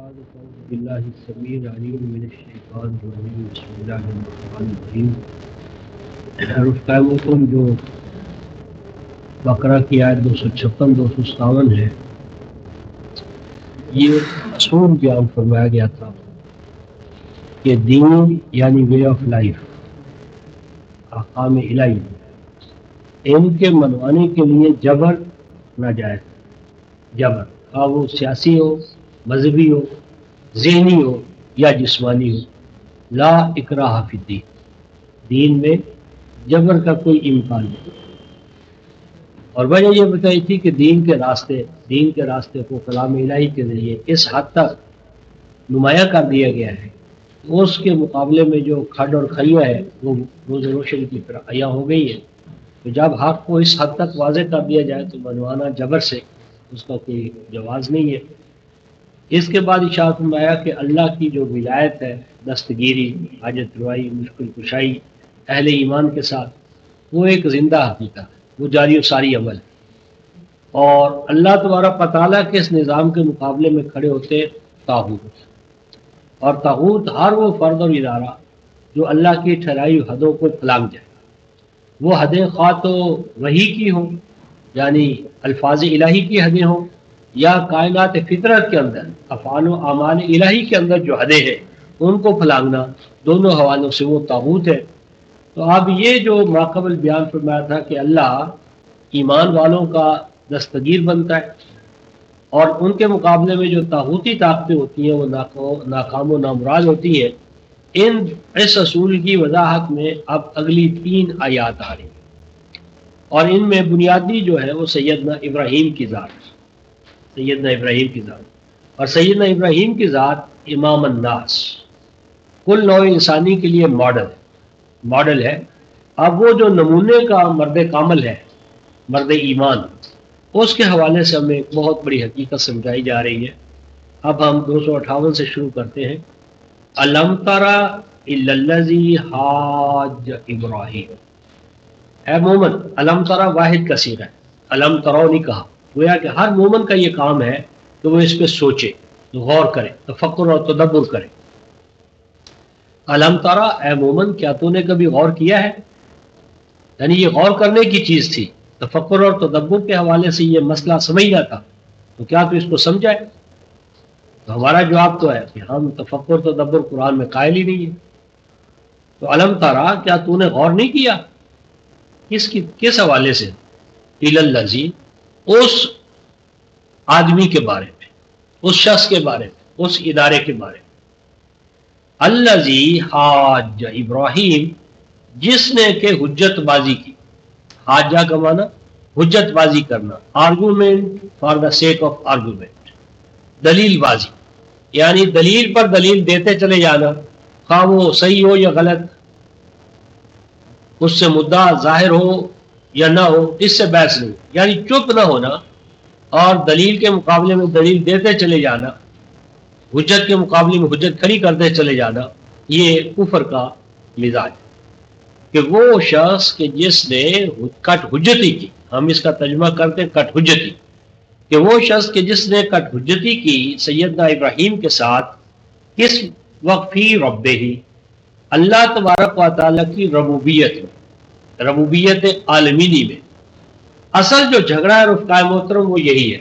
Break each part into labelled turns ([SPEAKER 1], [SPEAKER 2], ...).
[SPEAKER 1] بعد فأعوذ بالله السميع العليم من الشيطان الرجيم بسم الله الرحمن الرحیم۔ رفقائے محترم، جو بقرہ کی آیت 256 257 ہے، یہ اصول بیان فرمایا گیا تھا کہ دین یعنی وے آف لائف، احکام الہی، ان کے منوانے کے لیے جبر ناجائز، جبر خواہ وہ سیاسی ہو، مذہبی ہو، ذہنی ہو یا جسمانی ہو، لا اکراہ فی الدین، دین میں جبر کا کوئی امکان نہیں۔ اور وجہ یہ بتائی تھی کہ دین کے راستے کو کلام الہی کے ذریعے اس حد تک نمایاں کر دیا گیا ہے، اس کے مقابلے میں جو کھڈ اور کھلیا ہے وہ روز روشن کی طرح عیاں ہو گئی ہے۔ تو جب حق کو اس حد تک واضح کر دیا جائے تو منوانا جبر سے اس کا کوئی جواز نہیں ہے۔ اس کے بعد ارشاد فرمایا کہ اللہ کی جو ولایت ہے، دستگیری، حاجت روائی، مشکل کشائی اہل ایمان کے ساتھ، وہ ایک زندہ حقیقت ہے، وہ جاری و ساری عمل ہے۔ اور اللہ تبارک و تعالیٰ کے اس نظام کے مقابلے میں کھڑے ہوتے طاغوت، اور طاغوت ہر وہ فرد اور ادارہ جو اللہ کی ٹھہرائی حدوں کو پھلانگ جائے۔ وہ حدیں خواہ تو وحی کی ہوں، یعنی الفاظ الہی کی حدیں ہوں، یا کائنات فطرت کے اندر افعال و اعمال الہی کے اندر جو حدیں ہیں ان کو پھلانگنا، دونوں حوالوں سے وہ طاغوت ہے۔ تو اب یہ جو ماقبل بیان فرمایا تھا کہ اللہ ایمان والوں کا دستگیر بنتا ہے، اور ان کے مقابلے میں جو طاغوتی طاقتیں ہوتی ہیں وہ ناکام و نامراد ہوتی ہیں، اس اصول کی وضاحت میں اب اگلی 3 آیات آ رہی ہیں، اور ان میں بنیادی جو ہے وہ سیدنا ابراہیم کی ذات ہے، سیدنا ابراہیم کی ذات، اور سیدنا ابراہیم کی ذات امام الناس، کل نوع انسانی کے لیے ماڈل ہے۔ اب وہ جو نمونے کا مرد کامل ہے، مرد ایمان، اس کے حوالے سے ہمیں ایک بہت بڑی حقیقت سمجھائی جا رہی ہے۔ اب ہم 258 سے شروع کرتے ہیں۔ الم تری الی الذی حاج ابراہیم، اے مومن، الم ترا واحد کا صیغہ ہے، الم ترو نہیں کہا، گویا کہ ہر مومن کا یہ کام ہے کہ وہ اس پہ سوچے، غور کرے، تفکر اور تدبر کرے۔ الم ترا، اے مومن، کیا تو نے کبھی غور کیا ہے؟ یعنی یہ غور کرنے کی چیز تھی، تفکر اور تدبر کے حوالے سے یہ مسئلہ سمجھنا تھا، تو کیا تو اس کو سمجھا ہے؟ تو ہمارا جواب تو ہے کہ ہم تفکر تدبر قرآن میں قائل ہی نہیں ہے۔ تو الم ترا، کیا تو نے غور نہیں کیا؟ کس حوالے سے؟ الی الذی، اس آدمی کے بارے میں، اس شخص کے بارے میں، اس ادارے کے بارے میں، الذی حاج ابراہیم، جس نے کہ حجت بازی کی۔ حاجہ کا معنی حجت بازی کرنا، argument for the sake of argument, دلیل بازی، یعنی دلیل پر دلیل دیتے چلے جانا، خواہ وہ صحیح ہو یا غلط، اس سے مدعا ظاہر ہو یا نہ ہو، اس سے بحث نہیں، یعنی چپ نہ ہونا اور دلیل کے مقابلے میں دلیل دیتے چلے جانا، حجت کے مقابلے میں حجت کھڑی کرتے چلے جانا، یہ کفر کا مزاج ہے۔ کہ وہ شخص کہ جس نے کٹ حجتی کی، ہم اس کا ترجمہ کرتے ہیں کٹ حجتی، کہ وہ شخص کہ جس نے کٹ حجتی کی سیدنا ابراہیم کے ساتھ، کس وقت فی ربہ، اللہ تبارک و تعالیٰ کی ربوبیت میں، ربوبیت عالمینی میں۔ اصل جو جھگڑا ہے رفقائے محترم وہ یہی ہے،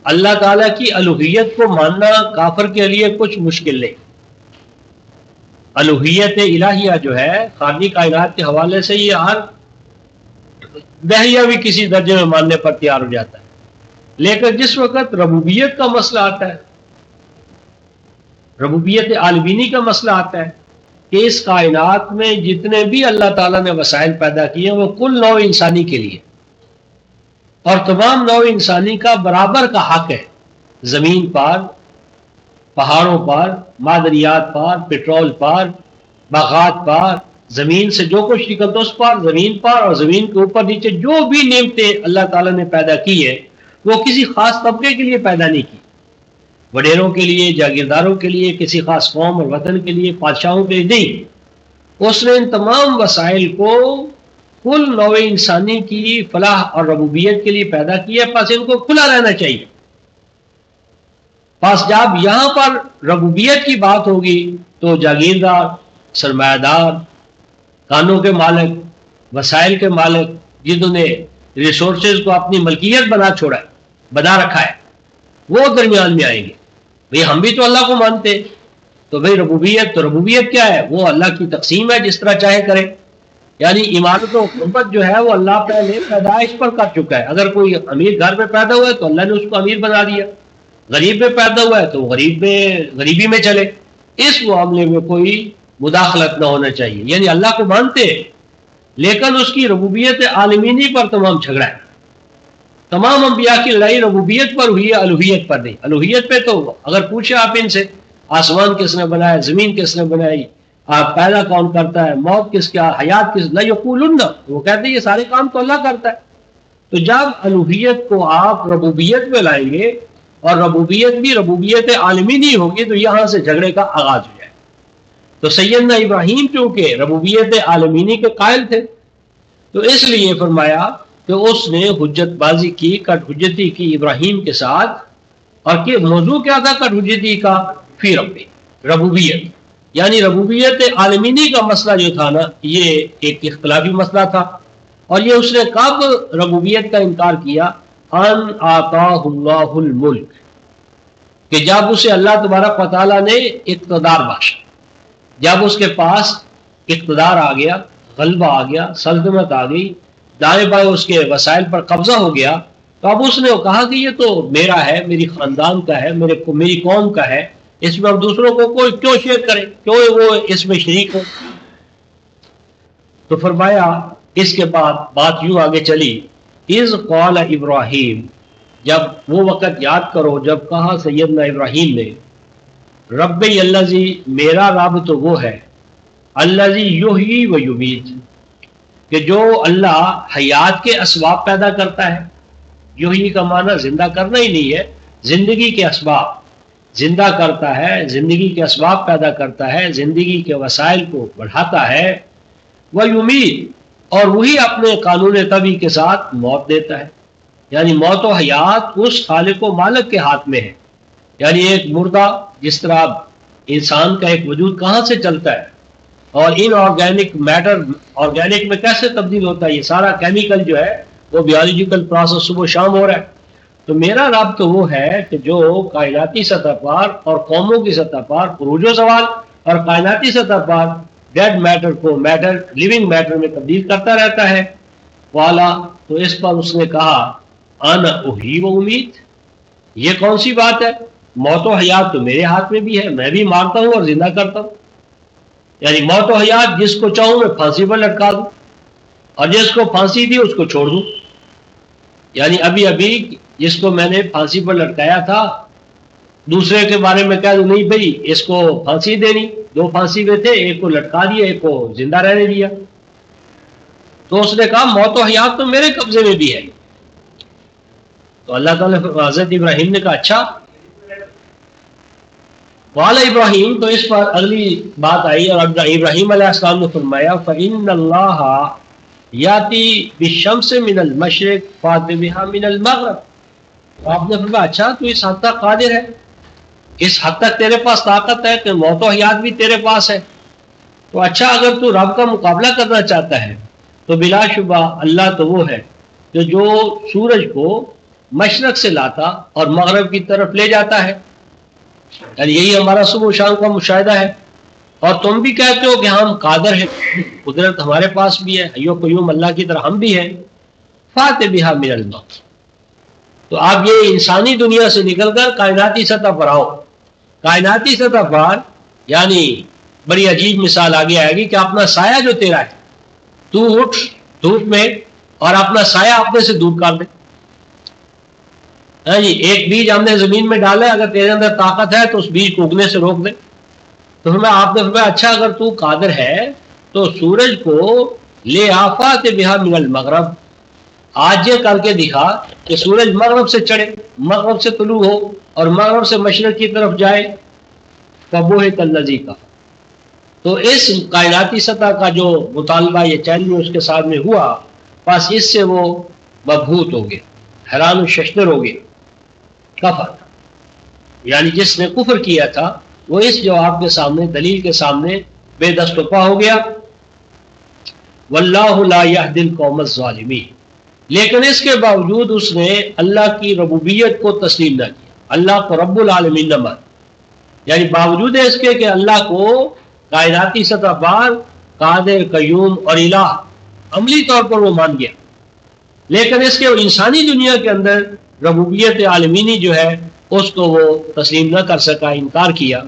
[SPEAKER 1] اللہ تعالیٰ کی الوہیت کو ماننا کافر کے لیے کچھ مشکل نہیں۔ الوہیت الہیہ جو ہے خالق کائنات کے حوالے سے یہ ہر دہریہ بھی کسی درجے میں ماننے پر تیار ہو جاتا ہے، لیکن جس وقت ربوبیت کا مسئلہ آتا ہے، ربوبیت عالمینی کا مسئلہ آتا ہے کہ اس کائنات میں جتنے بھی اللہ تعالیٰ نے وسائل پیدا کیے ہیں وہ کل نوع انسانی کے لیے، اور تمام نوع انسانی کا برابر کا حق ہے، زمین پر، پہاڑوں پر، معدنیات پر، پیٹرول پر، باغات پر، زمین سے جو کچھ نکلتا اس پر، زمین پر، اور زمین کے اوپر نیچے جو بھی نعمتیں اللہ تعالیٰ نے پیدا کی ہے وہ کسی خاص طبقے کے لیے پیدا نہیں کی، وڈیروں کے لیے، جاگیرداروں کے لیے، کسی خاص قوم اور وطن کے لیے، بادشاہوں کے لیے نہیں۔ اس نے ان تمام وسائل کو کل نوع انسانی کی فلاح اور ربوبیت کے لیے پیدا کیا، پس ان کو کھلا رہنا چاہیے۔ بس جب یہاں پر ربوبیت کی بات ہوگی تو جاگیردار، سرمایہ دار، کانوں کے مالک، وسائل کے مالک، جنہوں نے ریسورسز کو اپنی ملکیت بنا رکھا ہے، وہ درمیان میں آئیں گے. بھئی ہم بھی تو اللہ کو مانتے، تو بھئی ربوبیت کیا ہے؟ وہ اللہ کی تقسیم ہے، جس طرح چاہے کرے. یعنی امارت و حکومت جو ہے وہ اللہ پہلے پیدائش پر کر چکا ہے. اگر کوئی امیر گھر میں پیدا ہوا ہے تو اللہ نے اس کو امیر بنا دیا، غریب میں پیدا ہوا ہے تو غریبی میں چلے. اس معاملے میں کوئی مداخلت نہ ہونا چاہیے. یعنی اللہ کو مانتے ہیں لیکن اس کی ربوبیت عالمینی پر تمام جھگڑا ہے. تمام انبیاء کی لڑائی ربوبیت پر ہوئی ہے، الوہیت پر نہیں. الوہیت پہ تو اگر پوچھے آپ ان سے، آسمان کس نے بنایا، زمین کس نے بنائی، آپ پیدا کون کرتا ہے، موت کس کیا، حیات کس، لا یقولن، وہ کہتے ہیں یہ سارے کام تو اللہ کرتا ہے. تو جب الوہیت کو آپ ربوبیت میں لائیں گے اور ربوبیت بھی ربوبیت عالمی نہیں ہوگی تو یہاں سے جھگڑے کا آغاز ہو جائے. تو سیدنا ابراہیم چونکہ ربوبیت عالمینی کے قائل تھے تو اس لیے فرمایا کہ اس نے حجت بازی کی، کٹ حجتی کی ابراہیم کے ساتھ. اور کہ موضوع کیا تھا کٹ حجتی کا؟ فی ربی، ربوبیت. یعنی ربوبیت عالمینی کا مسئلہ جو تھا نا، یہ ایک اختلافی مسئلہ تھا. اور یہ اس نے کب ربوبیت کا انکار کیا؟ ان آتاہ اللہ الملک، کہ جب اسے اللہ تبارک و تعالیٰ نے اقتدار بخشا، جب اس کے پاس اقتدار آ گیا، غلبہ آ گیا، سلطنت آ گئی، دائیں بائیں اس کے وسائل پر قبضہ ہو گیا، تو اب اس نے کہا کہ یہ تو میرا ہے، میری خاندان کا ہے، میری قوم کا ہے، اس میں اب دوسروں کو کوئی کیوں شیئر کرے، کیوں وہ اس میں شریک ہو. تو فرمایا اس کے بعد بات یوں آگے چلی، اذ قال ابراہیم، جب وہ وقت یاد کرو جب کہا سیدنا ابراہیم نے، رب الذی، میرا رب تو وہ ہے، الذی یحیی و یمیت، کہ جو اللہ حیات کے اسباب پیدا کرتا ہے. یحیی کا معنی زندہ کرنا ہی نہیں ہے، زندگی کے اسباب زندہ کرتا ہے، زندگی کے اسباب پیدا کرتا ہے، زندگی کے وسائل کو بڑھاتا ہے. ویمیت، اور وہی اپنے قانون طبی کے ساتھ موت دیتا ہے. یعنی موت و حیات اس خالق و مالک کے ہاتھ میں ہے. یعنی ایک مردہ، جس طرح انسان کا ایک وجود کہاں سے چلتا ہے اور ان آرگینک میٹر آرگینک میں کیسے تبدیل ہوتا ہے، یہ سارا کیمیکل جو ہے وہ بیولوجیکل پروسیس صبح و شام ہو رہا ہے. تو میرا رب تو وہ ہے کہ جو کائناتی سطح پر اور قوموں کی سطح پر عروج و زوال اور کائناتی سطح پر ڈیڈ میٹر کو میٹر، لیونگ میٹر میں تبدیل کرتا رہتا ہے. والا، تو اس پر اس نے کہا انا احیی و امید، یہ کون سی بات ہے؟ موت و حیات تو میرے ہاتھ میں بھی ہے، میں بھی مارتا ہوں اور زندہ کرتا ہوں. یعنی موت و حیات جس کو چاہوں میں پھانسی پر لٹکا دوں اور جس کو پھانسی دی اس کو چھوڑ دوں. یعنی ابھی جس کو میں نے پھانسی پر لٹکایا تھا، دوسرے کے بارے میں کہہ دوں نہیں بھائی اس کو پھانسی دینی، دو پھانسی میں تھے، ایک کو لٹکا دیا، ایک کو زندہ رہنے دیا. تو اس نے کہا موت و حیات تو میرے قبضے میں بھی ہے. تو اللہ تعالیٰ حضرت ابراہیم نے کہا اچھا. والا ابراہیم، تو اس پر اگلی بات آئی اور ابراہیم علیہ السلام نے فرمایا فَإِنَّ اللَّهَ يَأْتِي بِالشَّمْسِ مِنَ الْمَشْرِقِ فَأْتِ بِهَا مِنَ الْمَغْرِبِ. تو آپ نے فرمایا اچھا تو اس حد تک قادر ہے، اس حد تک تیرے پاس طاقت ہے کہ موت و حیات بھی تیرے پاس ہے. تو اچھا اگر تو رب کا مقابلہ کرنا چاہتا ہے تو بلا شبہ اللہ تو وہ ہے کہ جو سورج کو مشرق سے لاتا اور مغرب کی طرف لے جاتا ہے. یعنی یہی ہمارا صبح و شام کا مشاہدہ ہے. اور تم بھی کہتے ہو کہ ہم قادر ہیں، قدرت ہمارے پاس بھی ہے، حی و قیوم اللہ کی طرح ہم بھی ہیں. فاتح بہا من الموت، تو آپ یہ انسانی دنیا سے نکل کر کائناتی سطح پر آؤ. کائناتی سطح پر یعنی بڑی عجیب مثال آگے آئے گی کہ اپنا سایہ جو تیرا ہے، تو اٹھ دھوپ میں اور اپنا سایہ اپنے سے دور کر دے. جی ایک بیج ہم نے زمین میں ڈالا ہے، اگر تیرے اندر طاقت ہے تو اس بیج کو اگنے سے روک دے. تو ہمیں آپ نے فرمایا اچھا اگر تو قادر ہے تو سورج کو لے آفات بہا من المغرب، آج یہ کر کے دکھا کہ سورج مغرب سے چڑھے، مغرب سے طلوع ہو اور مغرب سے مشرق کی طرف جائے. فبہت الذی کا، تو اس کائناتی سطح کا جو مطالبہ یہ چیلنج اس کے ساتھ میں ہوا، بس اس سے وہ مبہوت ہو گئے، حیران و ششدر ہو گئے. کفر، یعنی جس نے کفر کیا تھا وہ اس جواب کے سامنے، دلیل کے سامنے بے دست و پا ہو گیا. واللہ لا یہدی القوم الظالمین، لیکن اس کے باوجود اس نے اللہ کی ربوبیت کو تسلیم نہ کیا، اللہ کو رب العالمین نہ مانا. یعنی باوجود اس کے کہ اللہ کو کائناتی سطح پر قادر، قیوم اور الہ عملی طور پر وہ مان گیا، لیکن اس کے انسانی دنیا کے اندر ربوبیت عالمینی جو ہے اس کو وہ تسلیم نہ کر سکا، انکار کیا.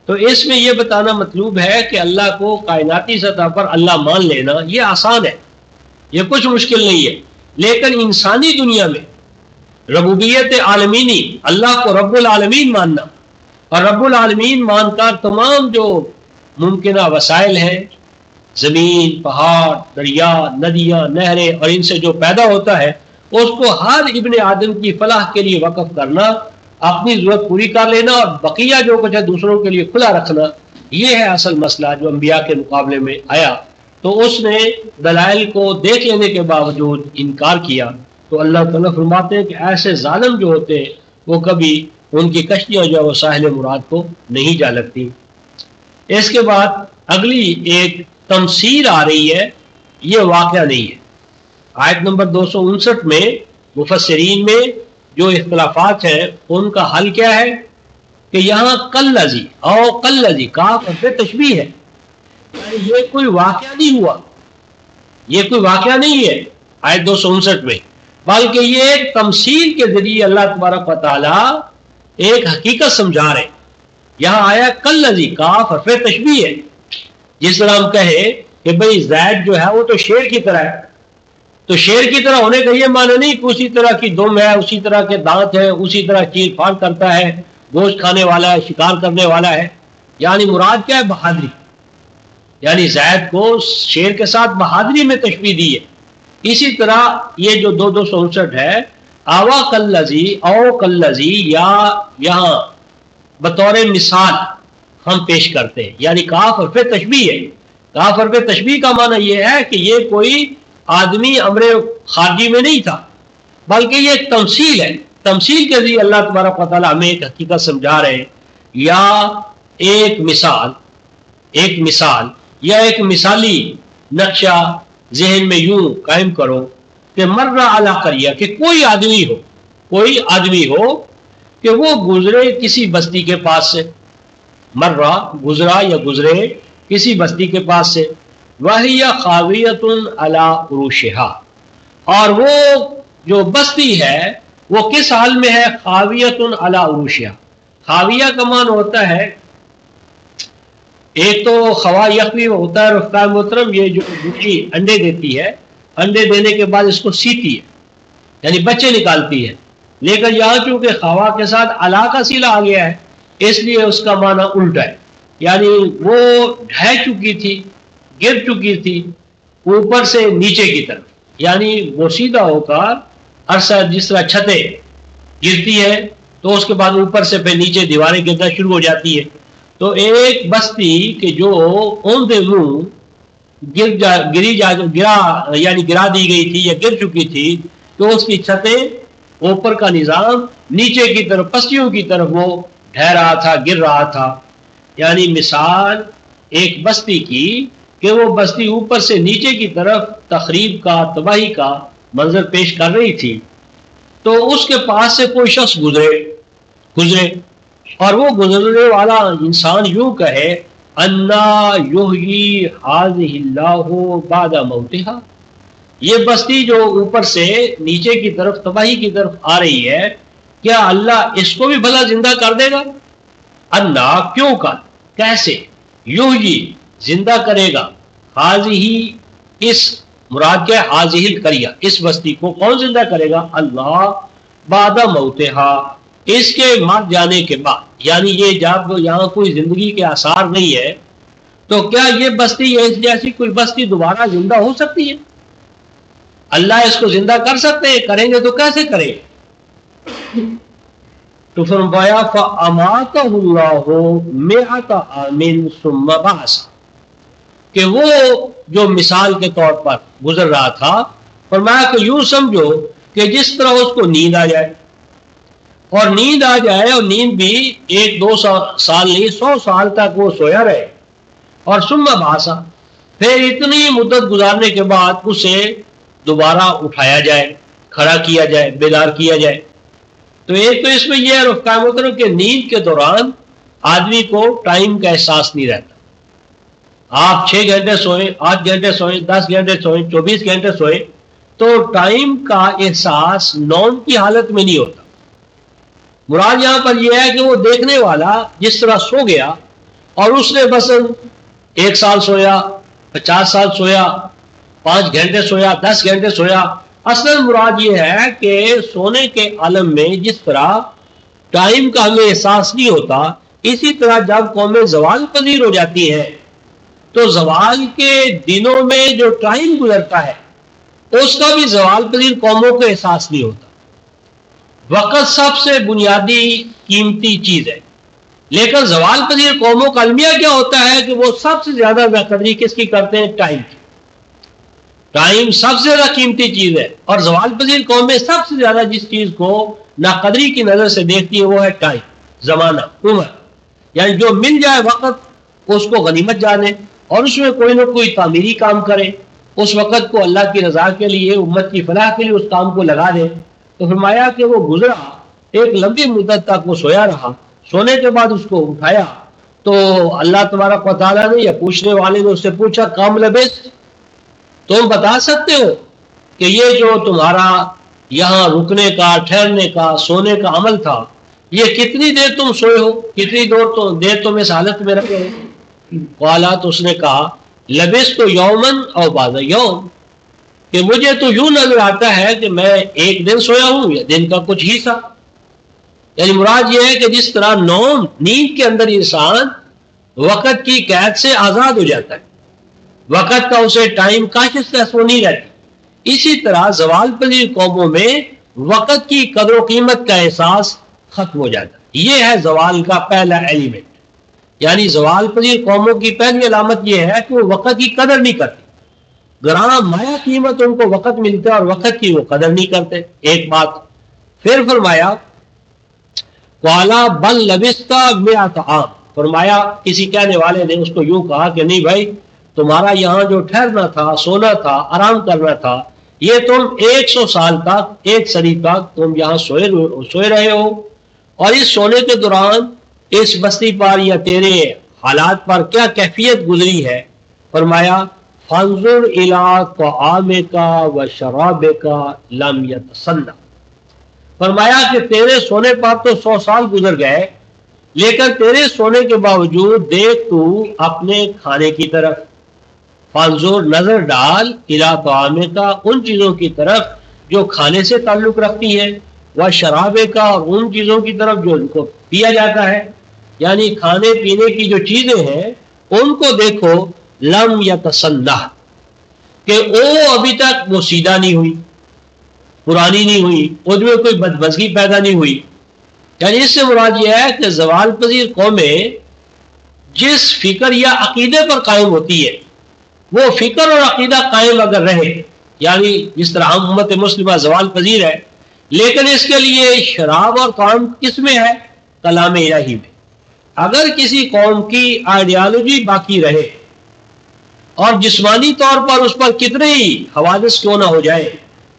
[SPEAKER 1] تو اس میں یہ بتانا مطلوب ہے کہ اللہ کو کائناتی سطح پر اللہ مان لینا یہ آسان ہے، یہ کچھ مشکل نہیں ہے، لیکن انسانی دنیا میں ربوبیت عالمینی، اللہ کو رب العالمین ماننا اور رب العالمین مان کر تمام جو ممکنہ وسائل ہیں، زمین، پہاڑ، دریا، ندیاں، نہریں اور ان سے جو پیدا ہوتا ہے اس کو ہر ابن آدم کی فلاح کے لیے وقف کرنا، اپنی ضرورت پوری کر لینا اور بقیہ جو کچھ ہے دوسروں کے لیے کھلا رکھنا، یہ ہے اصل مسئلہ جو انبیاء کے مقابلے میں آیا. تو اس نے دلائل کو دیکھ لینے کے باوجود انکار کیا. تو اللہ تعالیٰ فرماتے ہیں کہ ایسے ظالم جو ہوتے ہیں وہ کبھی ان کی کشتیاں جو ہے وہ ساحل مراد کو نہیں جا لگتی. اس کے بعد اگلی ایک تمثیل آ رہی ہے، یہ واقعہ نہیں ہے. آیت نمبر 259 میں مفسرین میں جو اختلافات ہیں ان کا حل کیا ہے کہ یہاں کلذی او کلذی کاف اور تشبیہ ہے، یعنی یہ کوئی واقعہ نہیں ہوا، یہ کوئی واقعہ نہیں ہے آیت 259 میں، بلکہ یہ ایک تمثیل کے ذریعے اللہ تبارک و تعالی ایک حقیقت سمجھا رہے. یہاں آیا کلذی کاف اور تشبیہ ہے. جس طرح ہم کہیں کہ بھئی زید جو ہے وہ تو شیر کی طرح ہے، تو شیر کی طرح ہونے کا یہ معنی نہیں کہ اسی طرح کی دم ہے، اسی طرح کے دانت ہے، اسی طرح چیر پھاڑ کرتا ہے، گوشت کھانے والا ہے، شکار کرنے والا ہے. یعنی مراد کیا ہے؟ بہادری. یعنی زید کو شیر کے ساتھ بہادری میں تشبیہ دی ہے. اسی طرح یہ جو 259 ہے آوا کلذی او کلذی، یا یہاں بطور مثال ہم پیش کرتے ہیں، یعنی کاف حرف تشبیہ ہے. کاف حرف تشبیہ کا معنی یہ ہے کہ یہ کوئی آدمی امر خارجی میں نہیں تھا، بلکہ یہ ایک تمثیل ہے. تمثیل کے ذریعے اللہ تبارک و تعالیٰ ہمیں ایک حقیقت سمجھا رہے ہیں، یا ایک مثال یا ایک مثالی نقشہ ذہن میں یوں قائم کرو کہ مر علی قریہ، کہ کوئی آدمی ہو کہ وہ گزرے کسی بستی کے پاس سے، مرہ گزرا یا گزرے کسی بستی کے پاس سے، وَهِيَ خَاوِيَةٌ عَلَىٰ عُرُوشِهَا، اور وہ جو بستی ہے وہ کس حال میں ہے؟ خاویۃ علی عروشها. خاویہ کا معنی ہوتا ہے، ایک تو خوا یخوی ہوتا ہے رفقائے محترم، یہ جو مرغی انڈے دیتی ہے، انڈے دینے کے بعد اس کو سیتی ہے یعنی بچے نکالتی ہے، لیکن یہاں چونکہ خوا کے ساتھ علا کا سیلا آ گیا ہے اس لیے اس کا معنی الٹا ہے، یعنی وہ ڈھہ چکی تھی، گر چکی تھی اوپر سے نیچے کی طرف، یعنی وہ سیدھا ہو کر عرصہ جس طرح چھتیں گرتی ہے تو اس کے بعد اوپر سے پھر نیچے دیواریں گرنا شروع ہو جاتی ہے. تو ایک بستی کہ جو اوندے منہ گرا دی گئی تھی یا گر چکی تھی، تو اس کی چھتیں اوپر کا نظام نیچے کی طرف پستیوں کی طرف وہ ڈھہ رہا تھا، گر رہا تھا. یعنی مثال ایک بستی کی کہ وہ بستی اوپر سے نیچے کی طرف تخریب کا، تباہی کا منظر پیش کر رہی تھی. تو اس کے پاس سے کوئی شخص گزرے اور وہ گزرنے والا انسان یوں کہے انا یحیی ھذہ اللہ بعد موتہا، یہ بستی جو اوپر سے نیچے کی طرف تباہی کی طرف آ رہی ہے، کیا اللہ اس کو بھی بھلا زندہ کر دے گا؟ انا کیوں کر، کیسے، یحیی زندہ کرے گا، ھذہ اس مراد کیا ہے؟ ھذہ القریہ، اس بستی کو کون زندہ کرے گا؟ اللہ بعد موتہا، اس کے مر جانے کے بعد. یعنی یہ جب یہاں کوئی زندگی کے آثار نہیں ہے تو کیا یہ بستی اس جیسی کوئی بستی دوبارہ زندہ ہو سکتی ہے؟ اللہ اس کو زندہ کر سکتے ہیں؟ کریں گے تو کیسے کریں؟ تو فرمایا فَأَمَاتَهُ اللَّهُ مِئَةَ عَامٍ ثُمَّ بَعَثَهُ، کہ وہ جو مثال کے طور پر گزر رہا تھا، فرمایا کہ یوں سمجھو کہ جس طرح اس کو نیند آ جائے اور نیند آ جائے اور نیند بھی 1-2 سال نہیں 100 سال تک وہ سویا رہے اور ثم باسا پھر اتنی مدت گزارنے کے بعد اسے دوبارہ اٹھایا جائے، کھڑا کیا جائے، بیدار کیا جائے. تو ایک تو اس میں یہ ہے رفقا محترم کہ نیند کے دوران آدمی کو ٹائم کا احساس نہیں رہتا. آپ 6 گھنٹے سوئیں، 8 گھنٹے سوئیں، 10 گھنٹے سوئیں، 24 گھنٹے سوئیں تو ٹائم کا احساس نوم کی حالت میں نہیں ہوتا. مراد یہاں پر یہ ہے کہ وہ دیکھنے والا جس طرح سو گیا اور اس نے بس 1 سال سویا، 50 سال سویا، 5 گھنٹے سویا، 10 گھنٹے سویا. اصل مراد یہ ہے کہ سونے کے عالم میں جس طرح ٹائم کا ہمیں احساس نہیں ہوتا، اسی طرح جب قومیں زوال پذیر ہو جاتی ہیں تو زوال کے دنوں میں جو ٹائم گزرتا ہے اس کا بھی زوال پذیر قوموں کو احساس نہیں ہوتا. وقت سب سے بنیادی قیمتی چیز ہے، لیکن زوال پذیر قوموں کا المیہ کیا ہوتا ہے کہ وہ سب سے زیادہ بے قدری کس کی کرتے ہیں؟ ٹائم کی. ٹائم سب سے زیادہ قیمتی چیز ہے اور زوال پذیر قومیں سب سے زیادہ جس چیز کو ناقدری کی نظر سے دیکھتی ہے وہ ہے ٹائم، زمانہ، عمر. یعنی جو مل جائے وقت اس کو غنیمت جانے اور اس میں کوئی نہ کوئی تعمیری کام کرے، اس وقت کو اللہ کی رضا کے لیے، امت کی فلاح کے لیے اس کام کو لگا دے. تو فرمایا کہ وہ گزرا، ایک لمبی مدت تک وہ سویا رہا. سونے کے بعد اس کو اٹھایا تو اللہ تبارک و تعالیٰ نے یا پوچھنے والے نے اس سے پوچھا کام لبس، تم بتا سکتے ہو کہ یہ جو تمہارا یہاں رکنے کا، ٹھہرنے کا، سونے کا عمل تھا، یہ کتنی دیر تم سوئے ہو، کتنی دیر تم اس حالت میں رہے ہو؟ قالا، تو اس نے کہا لبس تو یومن اور بعض یوم، کہ مجھے تو یوں نظر آتا ہے کہ میں 1 دن سویا ہوں یا دن کا کچھ حصہ. یعنی مراد یہ ہے کہ جس طرح نوم، نیند کے اندر انسان وقت کی قید سے آزاد ہو جاتا ہے، وقت کا اسے ٹائم کانشیسنس وہ نہیں رہتی، اسی طرح زوال پذیر قوموں میں وقت کی قدر و قیمت کا احساس ختم ہو جاتا ہے. یہ ہے زوال کا پہلا ایلیمنٹ. یعنی زوال پذیر قوموں کی پہلی علامت یہ ہے کہ وہ وقت کی قدر نہیں کرتے. گراں مایا قیمت ان کو وقت ملتا ہے اور وقت کی وہ قدر نہیں کرتے. ایک بات. پھر فرمایا قالا بل لبستا مئات عام، فرمایا کسی کہنے والے نے اس کو یوں کہا کہ نہیں بھائی، تمہارا یہاں جو ٹھہرنا تھا، سونا تھا، آرام کرنا تھا، یہ تم 100 سال تک، 1 صدی تک تم یہاں سوئے رہے ہو. اور اس سونے کے دوران اس بستی پر یا تیرے حالات پر کیا کیفیت گزری ہے؟ فرمایا فانظر الی طعامک و شرابک لم یتسنہ، فرمایا کہ تیرے سونے پر تو 100 سال گزر گئے، لیکن تیرے سونے کے باوجود دیکھ تو اپنے کھانے کی طرف، فانظر نظر ڈال، الی طعامک ان چیزوں کی طرف جو کھانے سے تعلق رکھتی ہے، وہ شرابے کا اور ان چیزوں کی طرف جو ان کو پیا جاتا ہے، یعنی کھانے پینے کی جو چیزیں ہیں ان کو دیکھو. لم یتسنہ، کہ وہ ابھی تک وہ سیدھا نہیں ہوئی، پرانی نہیں ہوئی، اس میں کوئی بدمزگی پیدا نہیں ہوئی. یعنی اس سے مراد یہ ہے کہ زوال پذیر قومیں جس فکر یا عقیدے پر قائم ہوتی ہے، وہ فکر اور عقیدہ قائم اگر رہے، یعنی جس طرح ہم امت مسلمہ زوال پذیر ہے، لیکن اس کے لیے شراب اور طعام کس میں ہے؟ کلام الہی میں. اگر کسی قوم کی آئیڈیالوجی باقی رہے اور جسمانی طور پر اس پر کتنے ہی حوادث کیوں نہ ہو جائے،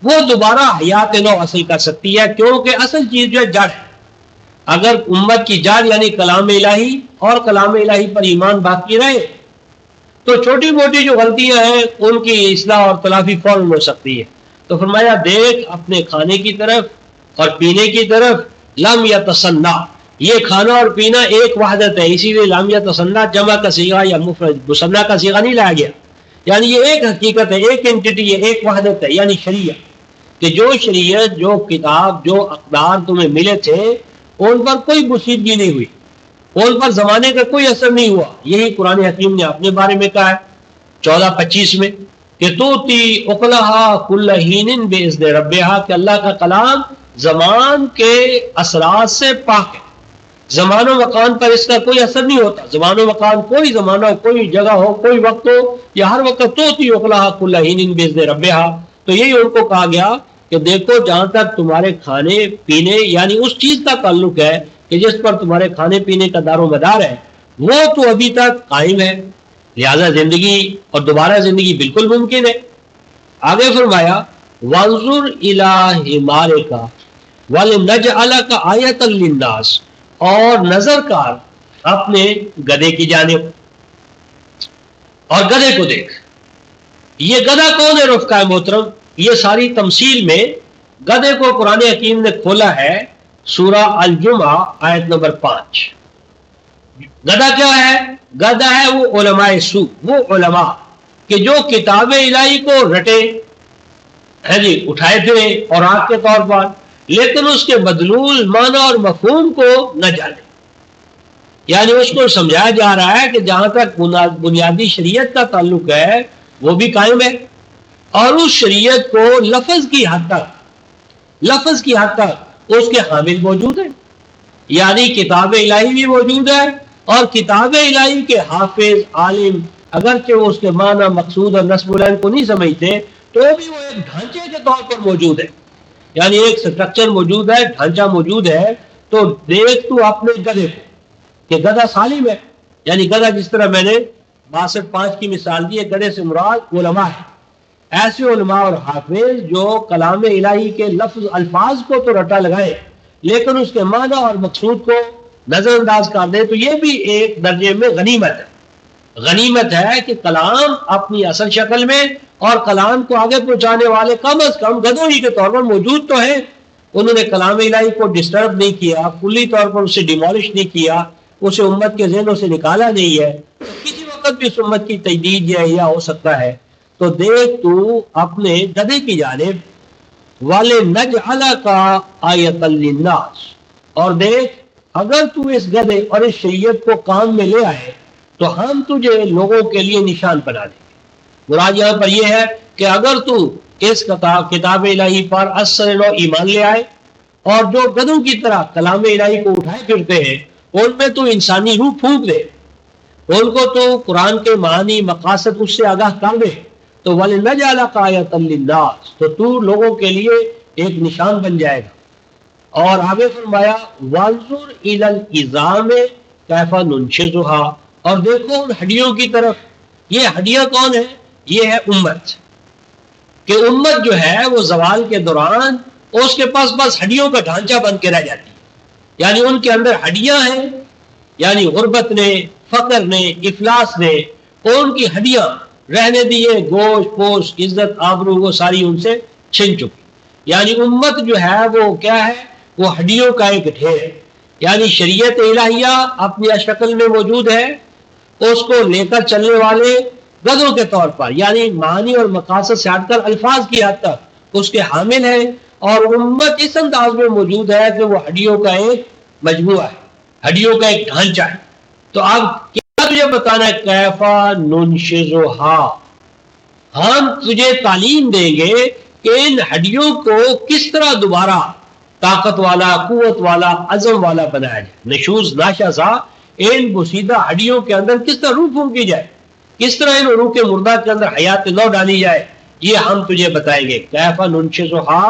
[SPEAKER 1] وہ دوبارہ حیات نو حاصل کر سکتی ہے، کیونکہ اصل چیز جو ہے جڑ ہے. اگر امت کی جڑ یعنی کلام الہی اور کلام الہی پر ایمان باقی رہے تو چھوٹی موٹی جو غلطیاں ہیں ان کی اصلاح اور تلافی فوراً ہو سکتی ہے. تو فرمایا دیکھ اپنے کھانے کی طرف اور پینے کی طرف. لم یتسنہ، یہ کھانا اور پینا ایک وحدت ہے، اسی لیے لم یتسنہ جمع کا صیغہ یا مفرد مثنیٰ کا صیغہ نہیں لایا گیا. یعنی یہ ایک حقیقت ہے، ایک انٹیٹی ہے، ایک وحدت ہے. یعنی شریعت، کہ جو شریعت، جو کتاب، جو اقدار تمہیں ملے تھے ان پر کوئی پوشیدگی نہیں ہوئی، ان پر زمانے کا کوئی اثر نہیں ہوا. یہی قرآن حکیم نے اپنے بارے میں کہا ہے 14:25 میں کہ توتی اکلہا کل حین باذن ربہا، کہ اللہ کا کلام زمان کے اثرات سے پاک ہے، زمان و مکان پر اس کا کوئی اثر نہیں ہوتا. زمان و مکان، کوئی زمانہ ہو، کوئی جگہ ہو، کوئی وقت ہو، یا ہر وقت توتی اکلہا کل حین باذن ربہا. تو یہی ان کو کہا گیا کہ دیکھو جہاں تک تمہارے کھانے پینے یعنی اس چیز کا تعلق ہے کہ جس پر تمہارے کھانے پینے کا دار و مدار ہے وہ تو ابھی تک قائم ہے، لہذا زندگی اور دوبارہ زندگی بالکل ممکن ہے۔ آگے فرمایا وانظر الی حمارک ولنجعلک آیۃ للناس، اور نظر کر اپنے گدھے کی جانب، اور گدھے کو دیکھ۔ یہ گدھا کون ہے رفقا محترم؟ یہ ساری تمثیل میں گدھے کو قرآن حکیم نے کھولا ہے سورہ الجمعہ آیت نمبر 5۔ گدھا کیا ہے؟ گدھا ہے وہ علماء سو، وہ علماء کہ جو کتاب الہی کو رٹے ہے جی، اٹھائے پھرے اور آگ کے طور پر، لیکن اس کے مدلول معنی اور مفہوم کو نہ جانے۔ یعنی اس کو سمجھایا جا رہا ہے کہ جہاں تک بنیادی شریعت کا تعلق ہے وہ بھی قائم ہے، اور اس شریعت کو لفظ کی حد تک اس کے حامل موجود ہیں، یعنی کتاب الہی بھی موجود ہے، اور کتاب الہی کے حافظ عالم اگرچہ وہ اس کے معنی مقصود اور نصب العین کو نہیں سمجھتے تو بھی وہ ایک ڈھانچے کے طور پر موجود ہے، یعنی ایک سٹرکچر موجود ہے، ڈھانچہ موجود ہے۔ تو دیکھ تو اپنے گدھے کو کہ گدھا سالم ہے، یعنی گدھا جس طرح میں نے 62.5 کی مثال دی ہے، گدھے سے مراد علماء ہے، ایسے علماء اور حافظ جو کلام الہی کے لفظ الفاظ کو تو رٹا لگائے لیکن اس کے معنی اور مقصود کو نظر انداز کر دے، تو یہ بھی ایک درجے میں غنیمت ہے۔ غنیمت ہے کہ کلام اپنی اصل شکل میں اور کلام کو آگے پہنچانے والے کم از کم گدھوں ہی کے طور پر موجود تو ہیں۔ انہوں نے کلام الہی کو ڈسٹرب نہیں کیا، کلی طور پر اسے ڈیمولش نہیں کیا، اسے امت کے ذہنوں سے نکالا نہیں ہے، کسی وقت بھی اس امت کی تجدید یا احیاء ہو سکتا ہے۔ تو دیکھ تو اپنے گدھے کی جانب وَلِنَجْعَلَكَ آیَةً لِلنَّاسِ، اور دیکھ اگر تو اس گدھے اور اس شریعت کو کام میں لے آئے تو ہم تجھے لوگوں کے لیے نشان بنا دیں گے۔ مراد یہاں پر یہ ہے کہ اگر تو اس کتاب الہی پر اثر نو ایمان لے آئے اور جو گدھوں کی طرح کلام الہی کو اٹھائے پھرتے ہیں ان میں تو انسانی روح پھونک دے، ان کو تو قرآن کے معانی مقاصد اس سے آگاہ کر دے، تو وَلِنَجْعَلَكَ آیَةً لِلنَّاسِ، تو تو لوگوں کے لیے ایک نشان بن جائے گا۔ اور آگے فرمایا وَانظُرْ إِلَى الْعِظَامِ كَيْفَ نُنشِزُهَا، اور دیکھو ان ہڈیوں کی طرف۔ یہ ہڈیاں کون ہیں؟ یہ ہے امت، کہ امت جو ہے وہ زوال کے دوران اس کے پاس بس ہڈیوں کا ڈھانچہ بن کے رہ جاتی ہے، یعنی ان کے اندر ہڈیاں ہیں، یعنی غربت نے، فقر نے، افلاس نے ان کی ہڈیاں رہنے دیے، گوشت پوشت عزت آبرو وہ ساری ان سے چھن چکی، یعنی امت جو ہے وہ کیا ہے؟ وہ ہڈیوں کا ایک ڈھیر، یعنی شریعت الہیہ اپنی شکل میں موجود ہے، اس کو لے کر چلنے والے گدھوں کے طور پر، یعنی معانی اور مقاصد سے ہٹ کر الفاظ کی حد تک اس کے حامل ہیں، اور امت اس انداز میں موجود ہے کہ وہ ہڈیوں کا ایک مجموعہ ہے، ہڈیوں کا ایک ڈھانچہ ہے۔ تو اب کیا تجھے بتانا ہے؟ کیفا ننشزھا، ہم تجھے تعلیم دیں گے کہ ان ہڈیوں کو کس طرح دوبارہ طاقت والا، قوت والا، عزم والا بنایا جائے۔ نشوز ناشزا، ان بسیدہ ہڈیوں کے اندر کس طرح روح پھونکی جائے، کس طرح ان روح کے مردہ کے اندر حیات نو ڈالی جائے، یہ ہم تجھے بتائیں گے۔ کیفا ننشزھا،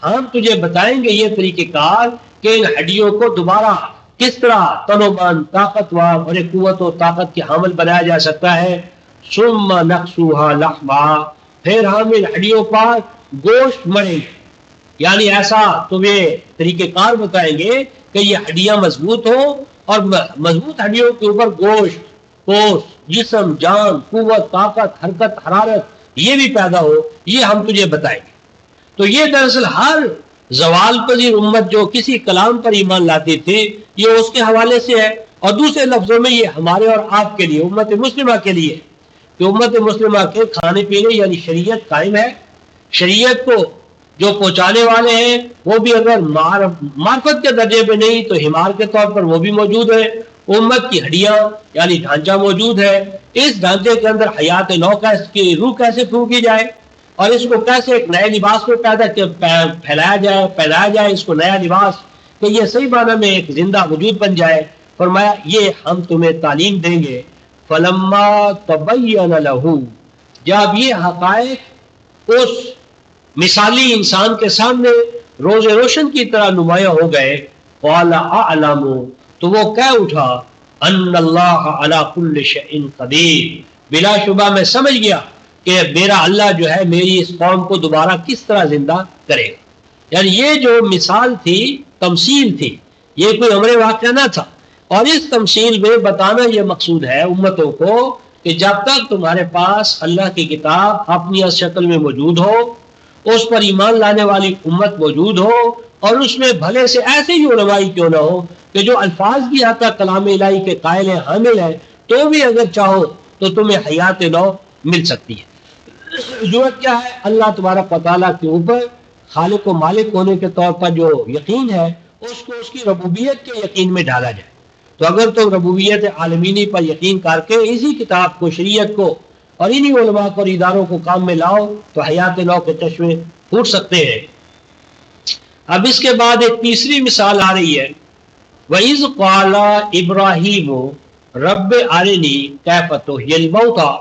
[SPEAKER 1] ہم تجھے بتائیں گے یہ طریقہ کار کہ ان ہڈیوں کو دوبارہ کس طرح تنومند، طاقتور اور ایک قوت و طاقت کے حامل بنایا جا سکتا ہے۔ ثم نکسوها لحما، پھر ہم ان ہڈیوں پر گوشت مریں گے، یعنی ایسا تمہیں طریقہ کار بتائیں گے کہ یہ ہڈیاں مضبوط ہوں، اور مضبوط ہڈیوں کے اوپر گوشت پوست جسم جان قوت طاقت حرکت حرارت یہ بھی پیدا ہو، یہ ہم تجھے بتائیں گے۔ تو یہ دراصل ہر زوال پذیر امت جو کسی کلام پر ایمان لاتی تھی یہ اس کے حوالے سے ہے، اور دوسرے لفظوں میں یہ ہمارے اور آپ کے لیے، امت مسلمہ کے لیے، کہ امت مسلمہ کے کھانے پینے یعنی شریعت قائم ہے، شریعت کو جو پہنچانے والے ہیں وہ بھی اگر معرفت کے درجے پہ نہیں تو حمار کے طور پر وہ بھی موجود ہے۔ امت کی ہڈیاں یعنی ڈھانچہ موجود ہے، اس ڈھانچے کے اندر حیات نو کی روح کیسے پھونکی جائے اور اس کو کیسے ایک نئے لباس میں پھیلایا جائے، پہنایا جائے اس کو نیا لباس، کہ یہ صحیح معنی میں ایک زندہ وجود بن جائے۔ فرمایا یہ ہم تمہیں تعلیم دیں گے۔ فلما تبین لہ، جب یہ حقائق اس مثالی انسان کے سامنے روز روشن کی طرح نمایاں ہو گئے. قال اعلم، تو وہ کہہ اٹھا ان اللہ علی کل شیء قدیر، بلا شبہ میں سمجھ گیا کہ میرا اللہ جو ہے میری اس قوم کو دوبارہ کس طرح زندہ کرے گا. یعنی یہ جو مثال تھی، تمثیل تھی، یہ کوئی امر واقعہ نہ تھا. اور اس تمثیل میں بتانا یہ مقصود ہے امتوں کو کہ جب تک تمہارے پاس اللہ کی کتاب اپنی اس شکل میں موجود ہو، اس پر ایمان لانے والی امت موجود ہو، اور اس میں بھلے سے ایسے ہی علمائی کیوں نہ ہو کہ جو الفاظ کی حد تک کلام الہی کے قائل ہیں، حامل ہیں، تو بھی اگر چاہو تو تمہیں حیات نو مل سکتی ہے. ضرورت کیا ہے؟ اللہ تبارک و تعالیٰ کے اوپر خالق و مالک ہونے کے طور پر جو یقین ہے اس کو اس کی ربوبیت کے یقین میں ڈالا جائے. تو اگر تم ربوبیت عالمینی پر یقین کر کے اسی کتاب کو، شریعت کو اور انہی علماء کو اور اداروں کو کام میں لاؤ تو حیات نو کے چشمے پھوٹ سکتے ہیں. اب اس کے بعد ایک تیسری مثال آ رہی ہے. وَإِذْ قَالَ إِبْرَاهِيمُ رَبِّ أَرِنِي كَيْفَ تُحْيِي الْمَوْتَى،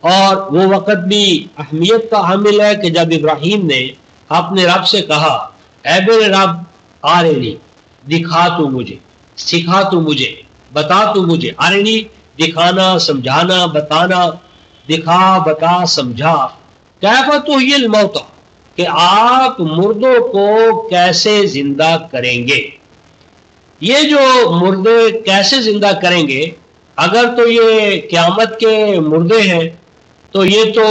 [SPEAKER 1] اور وہ وقت بھی اہمیت کا حامل ہے کہ جب ابراہیم نے اپنے رب سے کہا اے میرے رب آرنی، دکھا تو مجھے، سکھا تو مجھے، بتا تو مجھے. آرنی دکھانا، سمجھانا، بتانا، دکھا بتا سمجھا. کیف تحیی الموتى، کہ آپ مردوں کو کیسے زندہ کریں گے. یہ جو مردے کیسے زندہ کریں گے، اگر تو یہ قیامت کے مردے ہیں تو یہ تو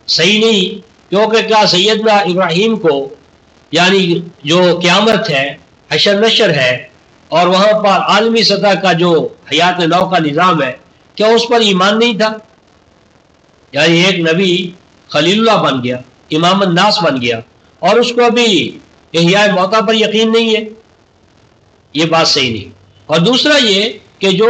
[SPEAKER 1] صحیح نہیں، کیونکہ کیا سیدنا ابراہیم کو یعنی جو قیامت ہے، حشر نشر ہے، اور وہاں پر عالمی سطح کا جو حیات نو کا نظام ہے، کیا اس پر ایمان نہیں تھا؟ یعنی ایک نبی خلیل اللہ بن گیا، امام الناس بن گیا، اور اس کو ابھی احیاء موتیٰ پر یقین نہیں ہے. یہ بات صحیح نہیں. اور دوسرا یہ کہ جو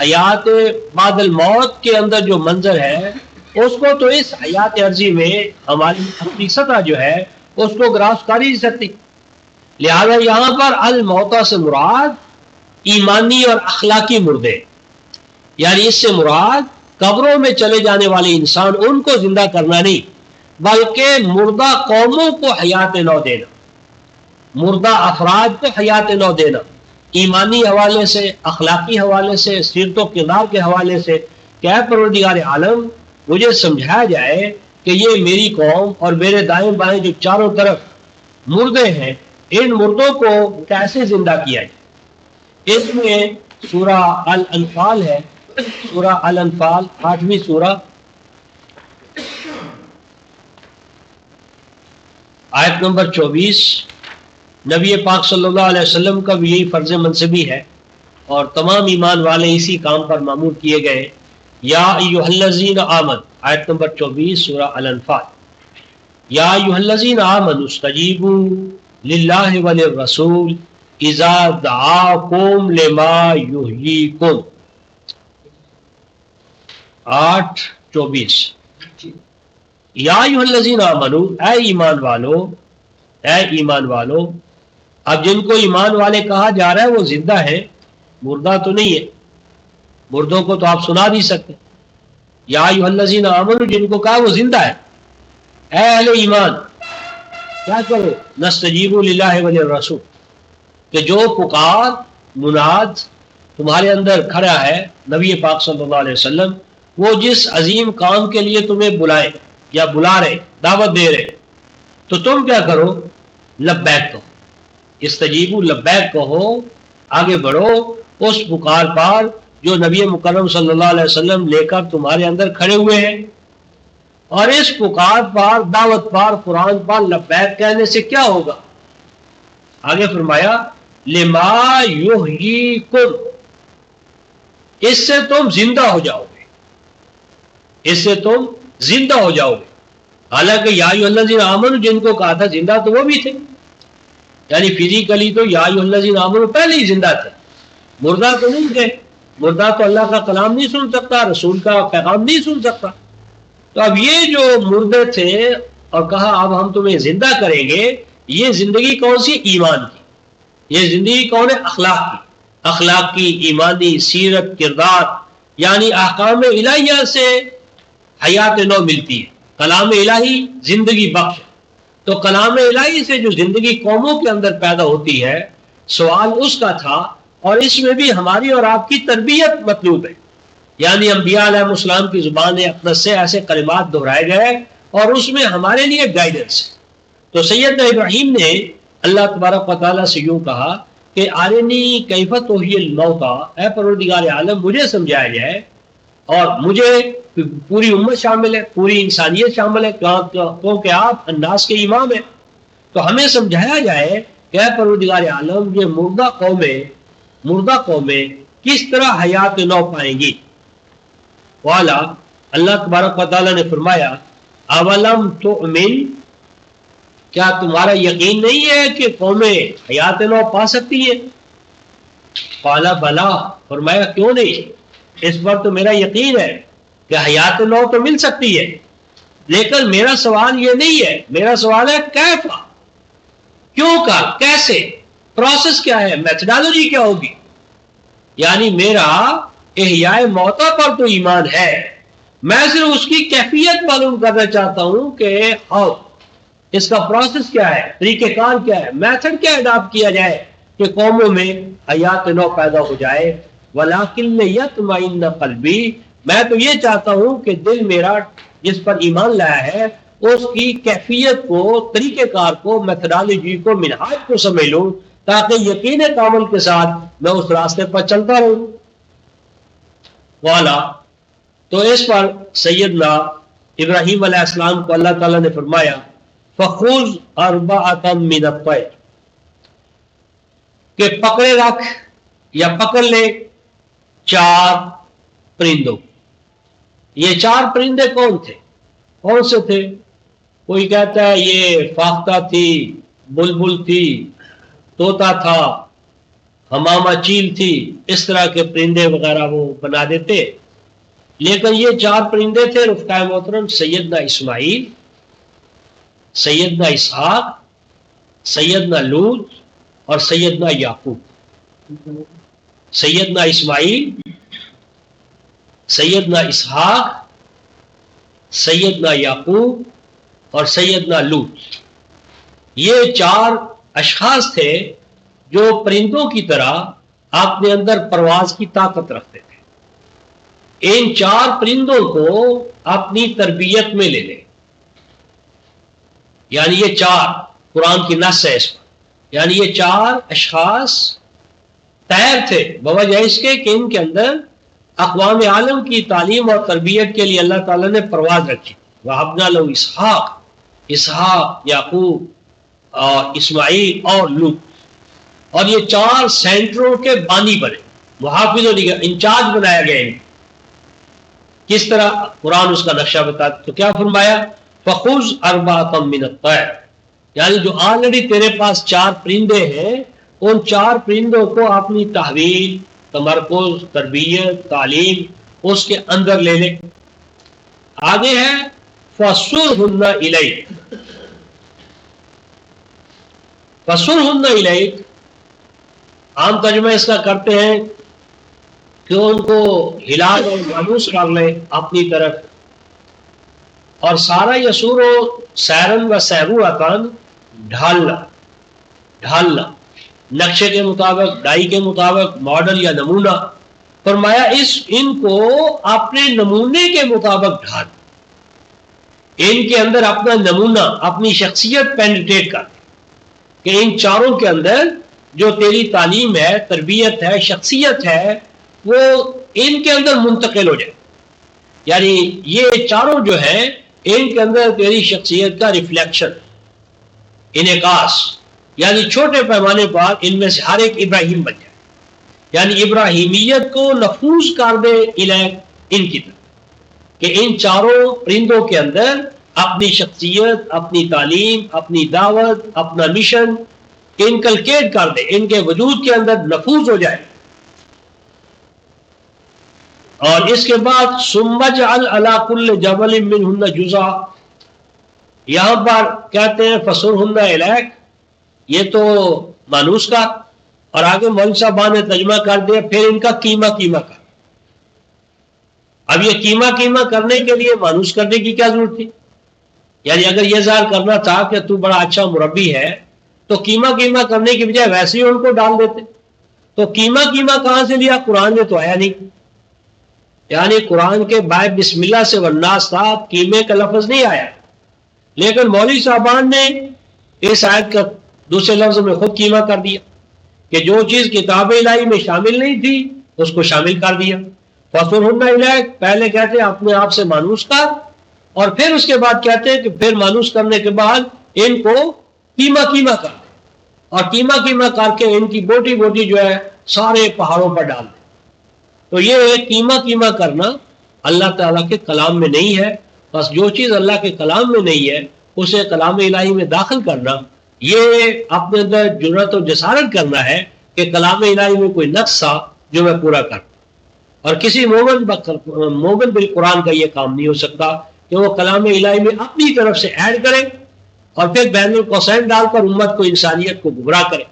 [SPEAKER 1] حیات بعد الموت کے اندر جو منظر ہے اس کو تو اس حیات عرضی میں ہماری اپنی سطح جو ہے اس کو گراس کر ہی نہیں سکتی. لہذا یہاں پر الموتیٰ سے مراد ایمانی اور اخلاقی مردے، یعنی اس سے مراد قبروں میں چلے جانے والے انسان، ان کو زندہ کرنا نہیں، بلکہ مردہ قوموں کو حیات نو دینا، مردہ افراد کو حیات نو دینا، ایمانی حوالے سے، اخلاقی حوالے سے، سیرت و کردار کے حوالے سے. کہ اے پروردگار عالم، مجھے سمجھایا جائے کہ یہ میری قوم اور میرے دائیں بائیں جو چاروں طرف مردے ہیں، ان مردوں کو کیسے زندہ کیا جائے. اس میں سورہ الانفال ہے، سورہ الانفال 8ویں سورہ، آیت نمبر 24. نبی پاک صلی اللہ علیہ وسلم کا بھی یہی فرض منصبی ہے اور تمام ایمان والے اسی کام پر مامور کیے گئے. یا ایھا الذین آمنوا، آیت نمبر 24 سورہ الانفال. یا ایھا الذین آمنوا استجیبوا للہ وللرسول اذا دعاکم لما یحییکم. 8:24. یا ایھا الذین آمنوا، اے ایمان والو، اے ایمان والو. اب جن کو ایمان والے کہا جا رہا ہے وہ زندہ ہے، مردہ تو نہیں ہے. مردوں کو تو آپ سنا نہیں سکتے. یا ایھا الذین آمنوا، جن کو کہا وہ زندہ ہے. اے اہل ایمان کیا کرو؟ نستجیب للہ وللرسول، کہ جو پکار مناد تمہارے اندر کھڑا ہے نبی پاک صلی اللہ علیہ وسلم، وہ جس عظیم کام کے لیے تمہیں بلائے یا بلا رہے، دعوت دے رہے، تو تم کیا کرو؟ لبیک کہو. استجیبوا لبیک کہو، آگے بڑھو اس پکار پر جو نبی مکرم صلی اللہ علیہ وسلم لے کر تمہارے اندر کھڑے ہوئے ہیں. اور اس پکار پر، دعوت پر، قرآن پر لبیک کہنے سے کیا ہوگا؟ آگے فرمایا لما یحییکم، اس سے تم زندہ ہو جاؤ گے، اس سے تم زندہ ہو جاؤ گے. حالانکہ یا ایھا الذین آمنوا جن کو کہا تھا زندہ تو وہ بھی تھے، یعنی فزیکلی تو یا ایھا الذین آمنوا پہلے ہی زندہ تھے، مردہ تو نہیں تھے. مردہ تو اللہ کا کلام نہیں سن سکتا، رسول کا پیغام نہیں سن سکتا. تو اب یہ جو مردے تھے اور کہا اب ہم تمہیں زندہ کریں گے، یہ زندگی کون سی؟ ایمان کی. یہ زندگی کون ہے؟ اخلاق کی. اخلاق کی، ایمانی، سیرت، کردار، یعنی احکام الہیہ سے حیات نو ملتی ہے. کلام الہی زندگی بخش. تو کلام الہی سے جو زندگی قوموں کے اندر پیدا ہوتی ہے، سوال اس کا تھا، اور اس میں بھی ہماری اور آپ کی تربیت مطلوب ہے. یعنی انبیاء علیہ السلام کی زبان اقدس سے ایسے کلمات دہرائے گئے اور اس میں ہمارے لیے گائیڈنس. تو سیدنا ابراہیم نے اللہ تبارک و تعالیٰ سے یوں کہا کہ آرنی کیف تحیی الموتیٰ، اے پروردگار عالم مجھے سمجھایا جائے، اور مجھے پوری امت شامل ہے، پوری انسانیت شامل ہے، کیونکہ آپ الناس کے امام ہیں. تو ہمیں سمجھایا جائے کہ اے پروردگار عالم یہ مردہ قومیں کس طرح حیات نو پائیں گی. والا اللہ تبارک و تعالیٰ نے فرمایا اولم تؤمن، کیا تمہارا یقین نہیں ہے کہ قومیں حیات نو پا سکتی ہیں؟ قال بلا، فرمایا کیوں نہیں، اس پر تو میرا یقین ہے کہ حیات نو تو مل سکتی ہے، لیکن میرا سوال یہ نہیں ہے، میرا سوال ہے کیفا، کیوں کا، کیسے، پروسیس کیا ہے، میتھڈالوجی کیا ہوگی. یعنی میرا احیاء موتا پر تو ایمان ہے، میں صرف اس کی کیفیت معلوم کرنا چاہتا ہوں کہ ہاؤ، اس کا پروسیس کیا ہے، طریقہ کار کیا ہے، میتھڈ کیا اڈاپٹ کیا جائے کہ قوموں میں حیات نو پیدا ہو جائے. وَلَٰكِنْ لِيَطْمَئِنَّ قَلْبِي، میں تو یہ چاہتا ہوں کہ دل میرا جس پر ایمان لایا ہے اس کی کیفیت کو، طریقہ کار کو، میتھڈالوجی کو، منہاج کو سمجھ لوں، تاکہ یقین کامل کے ساتھ میں اس راستے پر چلتا رہوں. والا، تو اس پر سیدنا ابراہیم علیہ السلام کو اللہ تعالیٰ نے فرمایا فَخُذْ أَرْبَعَةً مِّنَ الطَّيْرِ، کہ پکڑے رکھ یا پکڑ لے 4 پرندوں. یہ 4 پرندے کون تھے، کون سے تھے؟ کوئی کہتا ہے یہ فاختہ تھی، بلبل تھی، طوطا تھا، حمامہ چیل تھی، اس طرح کے پرندے وغیرہ وہ بنا دیتے. لیکن یہ 4 پرندے تھے رفقائے محترم، سیدنا اسماعیل، سیدنا اسحاق، سیدنا لوط اور سیدنا یعقوب. سیدنا اسماعیل، سیدنا اسحاق، سیدنا یعقوب اور سیدنا لوط، یہ 4 اشخاص تھے جو پرندوں کی طرح اپنے اندر پرواز کی طاقت رکھتے تھے. ان 4 پرندوں کو اپنی تربیت میں لے لیں. یعنی یہ 4 قرآن کی نص ہے اس پر، یعنی یہ 4 اشخاص طیر تھے بوجہ اس کے کہ ان کے اندر اقوام عالم کی تعلیم اور تربیت کے لیے اللہ تعالیٰ نے پرواز رکھی. وَهَبْنَا لَهُ اسحاق، یعقوب اور اسماعیل اور لوط. اور یہ 4 سینٹروں کے بانی بنے، محافظ و انچارج بنایا گیا. کس طرح قرآن اس کا نقشہ بتاتا، تو کیا فرمایا فَخُذْ أَرْبَعَةً مِّنَ الطَّيْرِ، یعنی جو آلریڈی تیرے پاس 4 پرندے ہیں ان 4 پرندوں کو اپنی تحویل، تمرکز، تربیت، تعلیم اس کے اندر لے لے. آگے ہے فَصُرْهُنَّ إِلَيْكَ، فَصُرْهُنَّ إِلَيْكَ عام ترجمہ اس کا کرتے ہیں کہ ان کو ہلا اور مانوس کر لے اپنی طرف. اور سارا یسور و سیرن و سیرورتن، ڈھالنا نقشے کے مطابق، ڈائی کے مطابق، ماڈل یا نمونہ. فرمایا ان کو اپنے نمونے کے مطابق ڈھال، ان کے اندر اپنا نمونہ، اپنی شخصیت پینٹیٹ کر، کہ ان 4 کے اندر جو تیری تعلیم ہے، تربیت ہے، شخصیت ہے، وہ ان کے اندر منتقل ہو جائے. یعنی یہ 4 جو ہیں ان کے اندر تیری شخصیت کا ریفلیکشن، انعکاس، یعنی چھوٹے پیمانے پر ان میں سے ہر ایک ابراہیم بن جائے. یعنی ابراہیمیت کو نفوذ کر دے ان کی طرف، کہ ان 4 پرندوں کے اندر اپنی شخصیت، اپنی تعلیم، اپنی دعوت، اپنا مشن انکلکیٹ کر دے، ان کے وجود کے اندر نفوذ ہو جائے. اور اس کے بعد ثم اجعل علی کل جبل منہن جزءا، یہاں پر کہتے ہیں فصرہن الیک، یہ تو مانوس کا، اور آگے مولوی صاحب نے ترجمہ کر دیا پھر ان کا قیمہ کر. اب یہ قیمہ کرنے کے لیے مانوس کرنے کی کیا ضرورت تھی؟ یعنی اگر یہ ظاہر کرنا تھا کہ تو بڑا اچھا مربی ہے تو کیما کیما کرنے کی بجائے ویسے ہی ان کو ڈال دیتے. تو کیما کیما کہاں سے لیا؟ قرآن میں تو آیا نہیں. یعنی قرآن کے بائے بسم اللہ سے والناس تھا، کیمے کا لفظ نہیں آیا. لیکن مولوی صاحبان نے اس آیت کا دوسرے لفظ میں خود کیما کر دیا کہ جو چیز کتاب الہی میں شامل نہیں تھی اس کو شامل کر دیا. فَصُرْهُنَّ إِلَيْكَ، پہلے کہتے ہیں اپنے آپ سے مانوس کر، اور پھر اس کے بعد کہتے ہیں کہ پھر مانوس کرنے کے بعد ان کو کیما کیما کر دے، اور کیما کیما کر کے ان کی بوٹی بوٹی جو ہے سارے پہاڑوں پر ڈال دے. تو یہ کیما کیما کرنا اللہ تعالیٰ کے کلام میں نہیں ہے. بس جو چیز اللہ کے کلام میں نہیں ہے اسے کلام الہی میں داخل کرنا، یہ اپنے اندر جرأت اور جسارت کرنا ہے کہ کلام الہی میں کوئی نقص تھا جو میں پورا کروں. اور کسی مومن بالقرآن کا یہ کام نہیں ہو سکتا کہ وہ کلام الہی میں اپنی طرف سے ایڈ کرے اور پھر بین القوسین ڈال کر امت کو، انسانیت کو گمراہ کرے.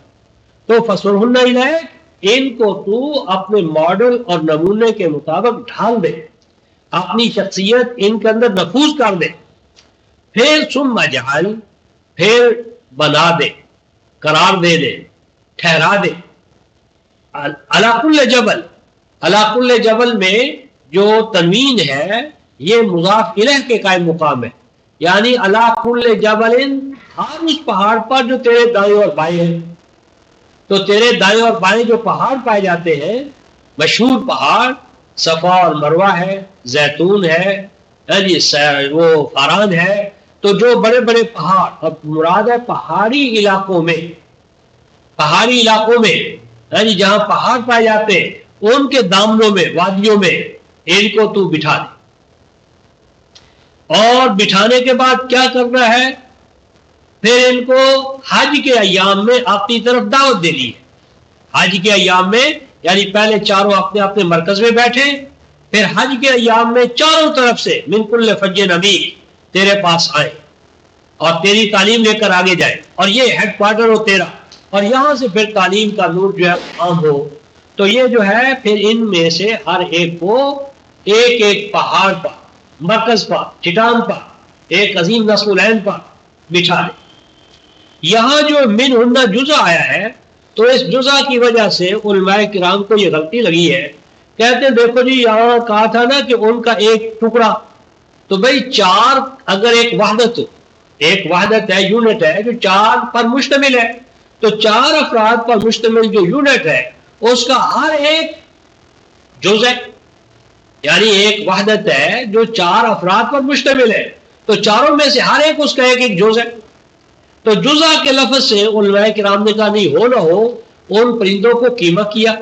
[SPEAKER 1] تو فَصُرْهُنَّ إِلَيْكَ، ان کو تو اپنے ماڈل اور نمونے کے مطابق ڈھال دے، اپنی شخصیت ان کے اندر نفوذ کر دے. پھر ثم اجعل، پھر بنا دے، قرار دے دے، ٹھہرا دے. علی کل جبل، علی کل جبل میں جو تنوین ہے یہ مضاف الیہ کے قائم مقام ہے. یعنی علی کل جبل، ہر اس پہاڑ پر جو تیرے دائیں اور بائیں ہیں. تو تیرے دائیں اور بائیں جو پہاڑ پائے جاتے ہیں، مشہور پہاڑ صفا اور مروہ ہے، زیتون ہے، وہ فاران ہے. تو جو بڑے بڑے پہاڑ، اب مراد ہے پہاڑی علاقوں میں، پہاڑی علاقوں میں یعنی جہاں پہاڑ پائے جاتے ہیں ان کے دامنوں میں، وادیوں میں ان کو تو بٹھا دے. اور بٹھانے کے بعد کیا کرنا ہے؟ پھر ان کو حج کے ایام میں اپنی طرف دعوت دینی ہے. حج کے ایام میں یعنی پہلے چاروں اپنے اپنے مرکز میں بیٹھے، پھر حج کے ایام میں چاروں طرف سے من کل فج عمیق تیرے پاس آئے اور تیری تعلیم لے کر آگے جائے، اور یہ ہیڈ کوارٹر ہو تیرا، اور یہاں سے پھر تعلیم کا نور جو ہے عام ہو. تو یہ جو ہے پھر ان میں سے ہر ایک کو ایک ایک پہاڑ پر، مرکز پر، چٹان پر، ایک عظیم نصب العین پر بٹھا دے. یہاں جو من ہنہ جزا آیا ہے تو اس جزا کی وجہ سے علماء کرام کو یہ غلطی لگی ہے. کہتے ہیں دیکھو جی یہاں کہا تھا نا کہ ان کا ایک ٹکڑا، تو بھئی چار اگر ایک وحدت ہو، ایک وحدت ہے، یونٹ ہے جو چار پر مشتمل ہے، تو چار افراد پر مشتمل جو یونٹ ہے اس کا ہر ایک جز ہے. یعنی ایک وحدت ہے جو چار افراد پر مشتمل ہے، تو چاروں میں سے ہر ایک اس کا ایک ایک جز ہے. تو جزا کے لفظ سے علماء کرام نے کہا نہیں ہو نہ ہو ان پرندوں کو قیمہ کیا،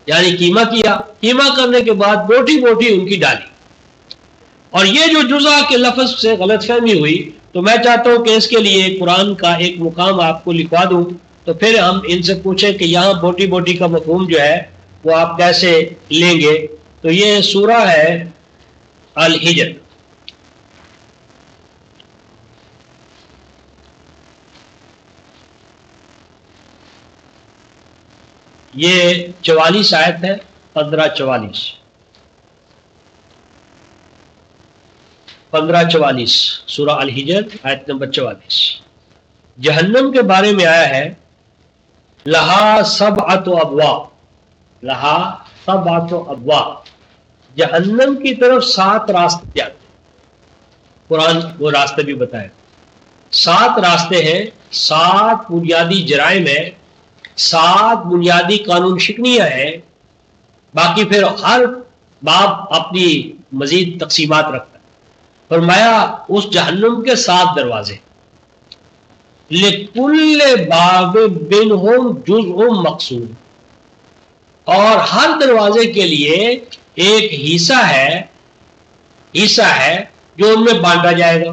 [SPEAKER 1] یعنی قیمہ کیا، قیمہ کرنے کے بعد بوٹی بوٹی ان کی ڈالی. اور یہ جو جزا کے لفظ سے غلط فہمی ہوئی، تو میں چاہتا ہوں کہ اس کے لیے قرآن کا ایک مقام آپ کو لکھوا دوں، تو پھر ہم ان سے پوچھیں کہ یہاں بوٹی بوٹی کا مفہوم جو ہے وہ آپ کیسے لیں گے. تو یہ سورہ ہے الحجر، یہ 44 آیت ہے، 15-44 15-44 سورہ الحجر آیت نمبر 44. جہنم کے بارے میں آیا ہے لہا سبعۃ ابواب، لہا سبعۃ ابواب، جہنم کی طرف 7 راستے جاتے ہیں. قرآن وہ راستے بھی بتائے، 7 راستے ہیں، 7 بنیادی جرائم ہیں، 7 بنیادی قانون شکنیاں ہیں. باقی پھر ہر باب اپنی مزید تقسیمات رکھتا ہے. فرمایا اس جہنم کے 7 دروازے، لِكُلِّ بَابٍ مِّنْهُمْ جُزْءٌ مَقْسُومٌ، اور ہر دروازے کے لیے ایک حصہ ہے جو ان میں بانٹا جائے گا.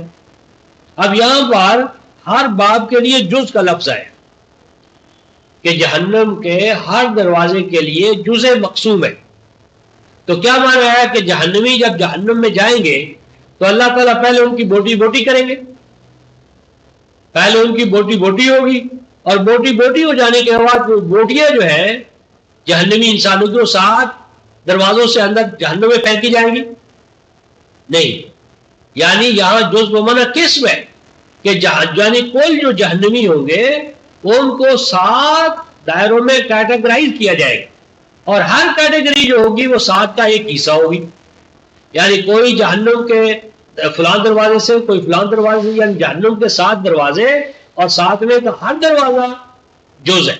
[SPEAKER 1] اب یہاں پر ہر باب کے لیے جز کا لفظ ہے کہ جہنم کے ہر دروازے کے لیے جزء مقسوم ہے. تو کیا معنی ہے کہ جہنمی جب جہنم میں جائیں گے تو اللہ تعالیٰ پہلے ان کی بوٹی بوٹی کریں گے، پہلے ان کی بوٹی بوٹی ہوگی، اور بوٹی بوٹی ہو جانے کے بعد وہ بوٹیاں جو ہیں جہنمی انسانوں کو 7 دروازوں سے اندر جہنم میں پھینکی جائیں گی؟ نہیں، یعنی یہاں جز بمانا قسم ہے کہ یعنی کل جو جہنمی ہوں گے ان کو 7 دائروں میں کیٹیگرائز کیا جائے گا، اور ہر کیٹیگری جو ہوگی وہ 7 کا ایک حصہ ہوگی. یعنی کوئی جہنم کے فلان دروازے سے، کوئی فلان دروازے سے، یعنی جہنم کے 7 دروازے، اور 7 میں کا ہر دروازہ جز ہے،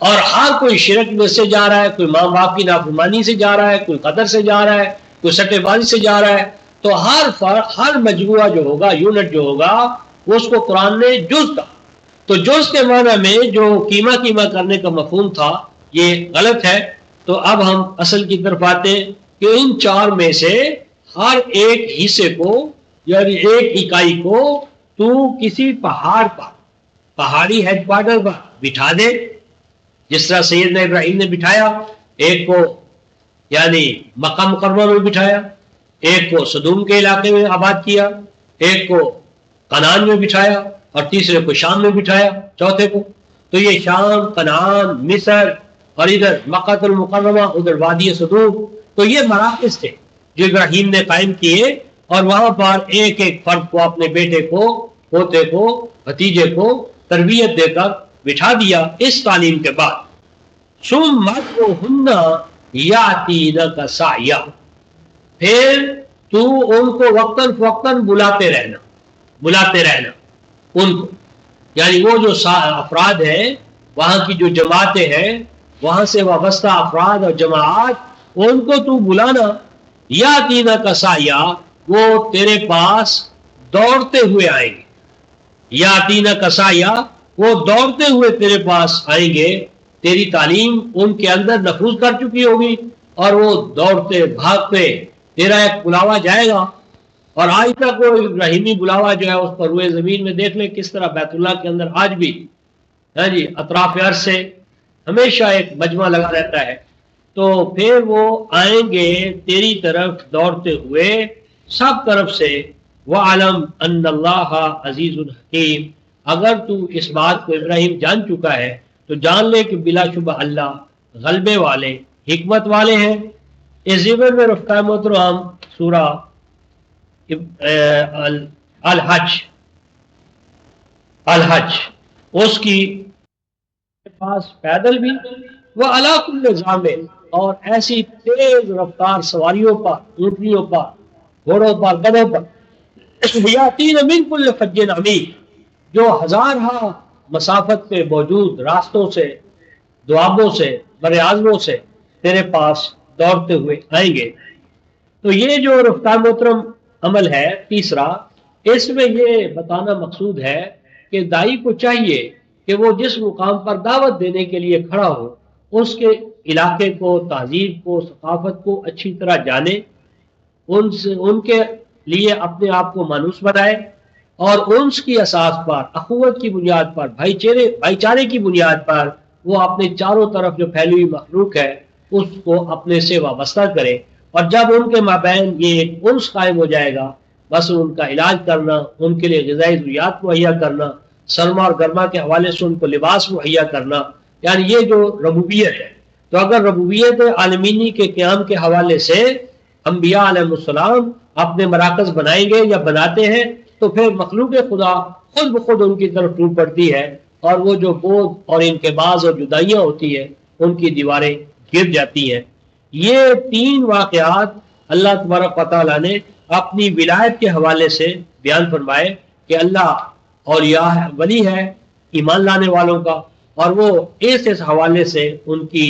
[SPEAKER 1] اور ہر کوئی شرک میں سے جا رہا ہے، کوئی ماں باپ کی نافرمانی سے جا رہا ہے، کوئی قدر سے جا رہا ہے، کوئی سٹے بازی سے جا رہا ہے. تو ہر مجموعہ جو ہوگا، یونٹ جو ہوگا، اس کو قرآن نے جز کا. تو جز کے معنی میں جو کیما کرنے کا مفہوم تھا یہ غلط ہے. تو اب ہم اصل کی طرف آتے ہیں کہ ان 4 میں سے ہر ایک حصے کو، یعنی ایک اکائی کو تو کسی پہاڑ پر، پہاڑی ہیڈ کوارٹر پر بٹھا دے، جس طرح سیدنا ابراہیم نے بٹھایا. ایک کو یعنی مکہ مکرمہ میں بٹھایا، ایک کو سدوم کے علاقے میں آباد کیا، ایک کو کنعان میں بٹھایا، اور تیسرے کو شام میں بٹھایا، چوتھے کو. تو یہ شام، کنعان، مصر، اور ادھر مکہ المکرمہ، ادھر وادی سدوم. تو یہ مراکز تھے جو ابراہیم نے قائم کیے، اور وہاں پر ایک ایک فرد کو، اپنے بیٹے کو، پوتے کو، بھتیجے کو تربیت دے کر بٹھا دیا. اس تعلیم کے بعد ثم ادعوہن یاتینک سعیا، پھر تو ان کو وقتاً فوقتاً بلاتے رہنا ان کو. یعنی وہ جو افراد ہیں، وہاں کی جو جماعتیں ہیں، وہاں سے وابستہ افراد اور جماعت، ان کو تو بلانا. یاتینک سعیا، وہ تیرے پاس دوڑتے ہوئے آئیں گے. یاتینک سعیا، وہ دوڑتے ہوئے تیرے پاس آئیں گے. تیری تعلیم ان کے اندر نفوذ کر چکی ہوگی، اور وہ دوڑتے بھاگتے تیرا ایک بلاوا جائے گا. اور آج تک وہ ابراہیمی بلاوا جو ہے اس پر روئے زمین میں دیکھ لیں کس طرح بیت اللہ کے اندر آج بھی اطراف عرض سے ہمیشہ ایک مجمع لگا رہتا ہے. تو پھر وہ آئیں گے تیری طرف دوڑتے ہوئے سب طرف سے. وَعَلَمْ أَنَّ اللَّهَ عَزِيزٌ حَكِيمٌ، اگر تو اس بات کو ابراہیم جان چکا ہے تو جان لے کہ بلا شبہ اللہ غلبے والے، حکمت والے ہیں. اس ضمن میں رفقہ محترم سورہ الحج اس کی پاس پیدل بھی وہ علی کل ضامن، اور ایسی تیز رفتار سواریوں پر، اونٹنیوں پر، گھوڑوں پر، گدھوں پر، یاتین من کل فج عمیق، جو ہزارہ مسافت پہ موجود راستوں سے، دوابوں سے، بر اعظموں سے تیرے پاس دوڑتے ہوئے آئیں گے. تو یہ جو رفتار محترم عمل ہے تیسرا، اس میں یہ بتانا مقصود ہے کہ دائی کو چاہیے کہ وہ جس مقام پر دعوت دینے کے لیے کھڑا ہو، اس کے علاقے کو، تہذیب کو، ثقافت کو اچھی طرح جانے، ان کے لیے اپنے آپ کو مانوس بنائے، اور انس کی اساس پر، اخوت کی بنیاد پر، بھائی چارے کی بنیاد پر وہ اپنے چاروں طرف جو پھیلی ہوئی مخلوق ہے اس کو اپنے سے وابستہ کرے. اور جب ان کے مابین یہ انس قائم ہو جائے گا، بس ان کا علاج کرنا، ان کے لیے غذائی ضروریات مہیا کرنا، سرما اور گرما کے حوالے سے ان کو لباس مہیا کرنا، یعنی یہ جو ربوبیت ہے. تو اگر ربوبیت عالمینی کے قیام کے حوالے سے انبیاء علیہ السلام اپنے مراکز بنائیں گے یا بناتے ہیں، تو پھر مخلوق خدا خود بخود ان کی طرف ٹوٹ پڑتی ہے، اور وہ جو بودھ اور انقباض اور جدائیاں ہوتی ہیں ان کی دیواریں گر جاتی ہیں. یہ 3 واقعات اللہ تبارک و تعالیٰ نے اپنی ولایت کے حوالے سے بیان فرمائے کہ اللہ اولیاء ہے، ولی ہے ایمان لانے والوں کا، اور وہ اس حوالے سے ان کی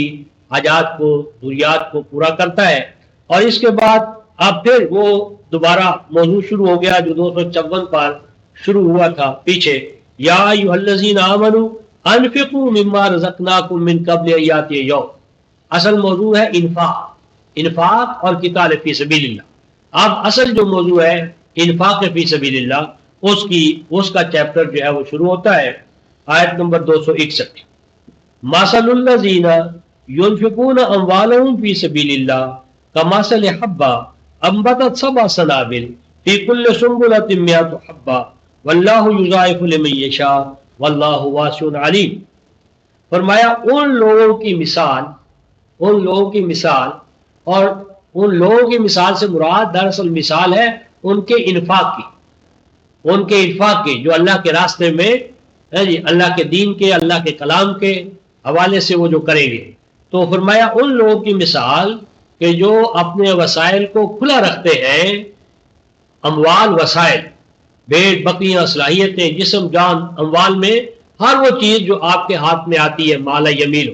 [SPEAKER 1] حاجات کو، ضروریات کو پورا کرتا ہے. اور اس کے بعد اب پھر وہ دوبارہ موضوع شروع ہو گیا جو 254 پر شروع ہوا تھا پیچھے. یا ایھا الذین آمنوا انفقوا مما رزقناکم من قبل ان یاتی یوم. اصل موضوع ہے انفاق اور قتال فی سبیل اللہ. اب اصل جو موضوع ہے انفاق فی سبیل اللہ، اس کا چیپٹر جو ہے وہ شروع ہوتا ہے آیت نمبر 261. مثل الذین ينفقون اموالهم فی سبیل اللہ کمثل حبۃ انبتت سبع سنابل فی کل سنبلۃ مئۃ حبۃ واللہ یضاعف لمن یشاء واللہ واسع علیم. فرمایا ان لوگوں کی مثال، اور ان لوگوں کی مثال سے مراد دراصل مثال ہے ان کے انفاق کی جو اللہ کے راستے میں جی اللہ کے دین کے، اللہ کے کلام کے حوالے سے وہ جو کریں گے. تو فرمایا ان لوگوں کی مثال کہ جو اپنے وسائل کو کھلا رکھتے ہیں، اموال وسائل، بھیڑ بکریاں، صلاحیتیں، جسم جان، اموال میں ہر وہ چیز جو آپ کے ہاتھ میں آتی ہے، مال یمیل،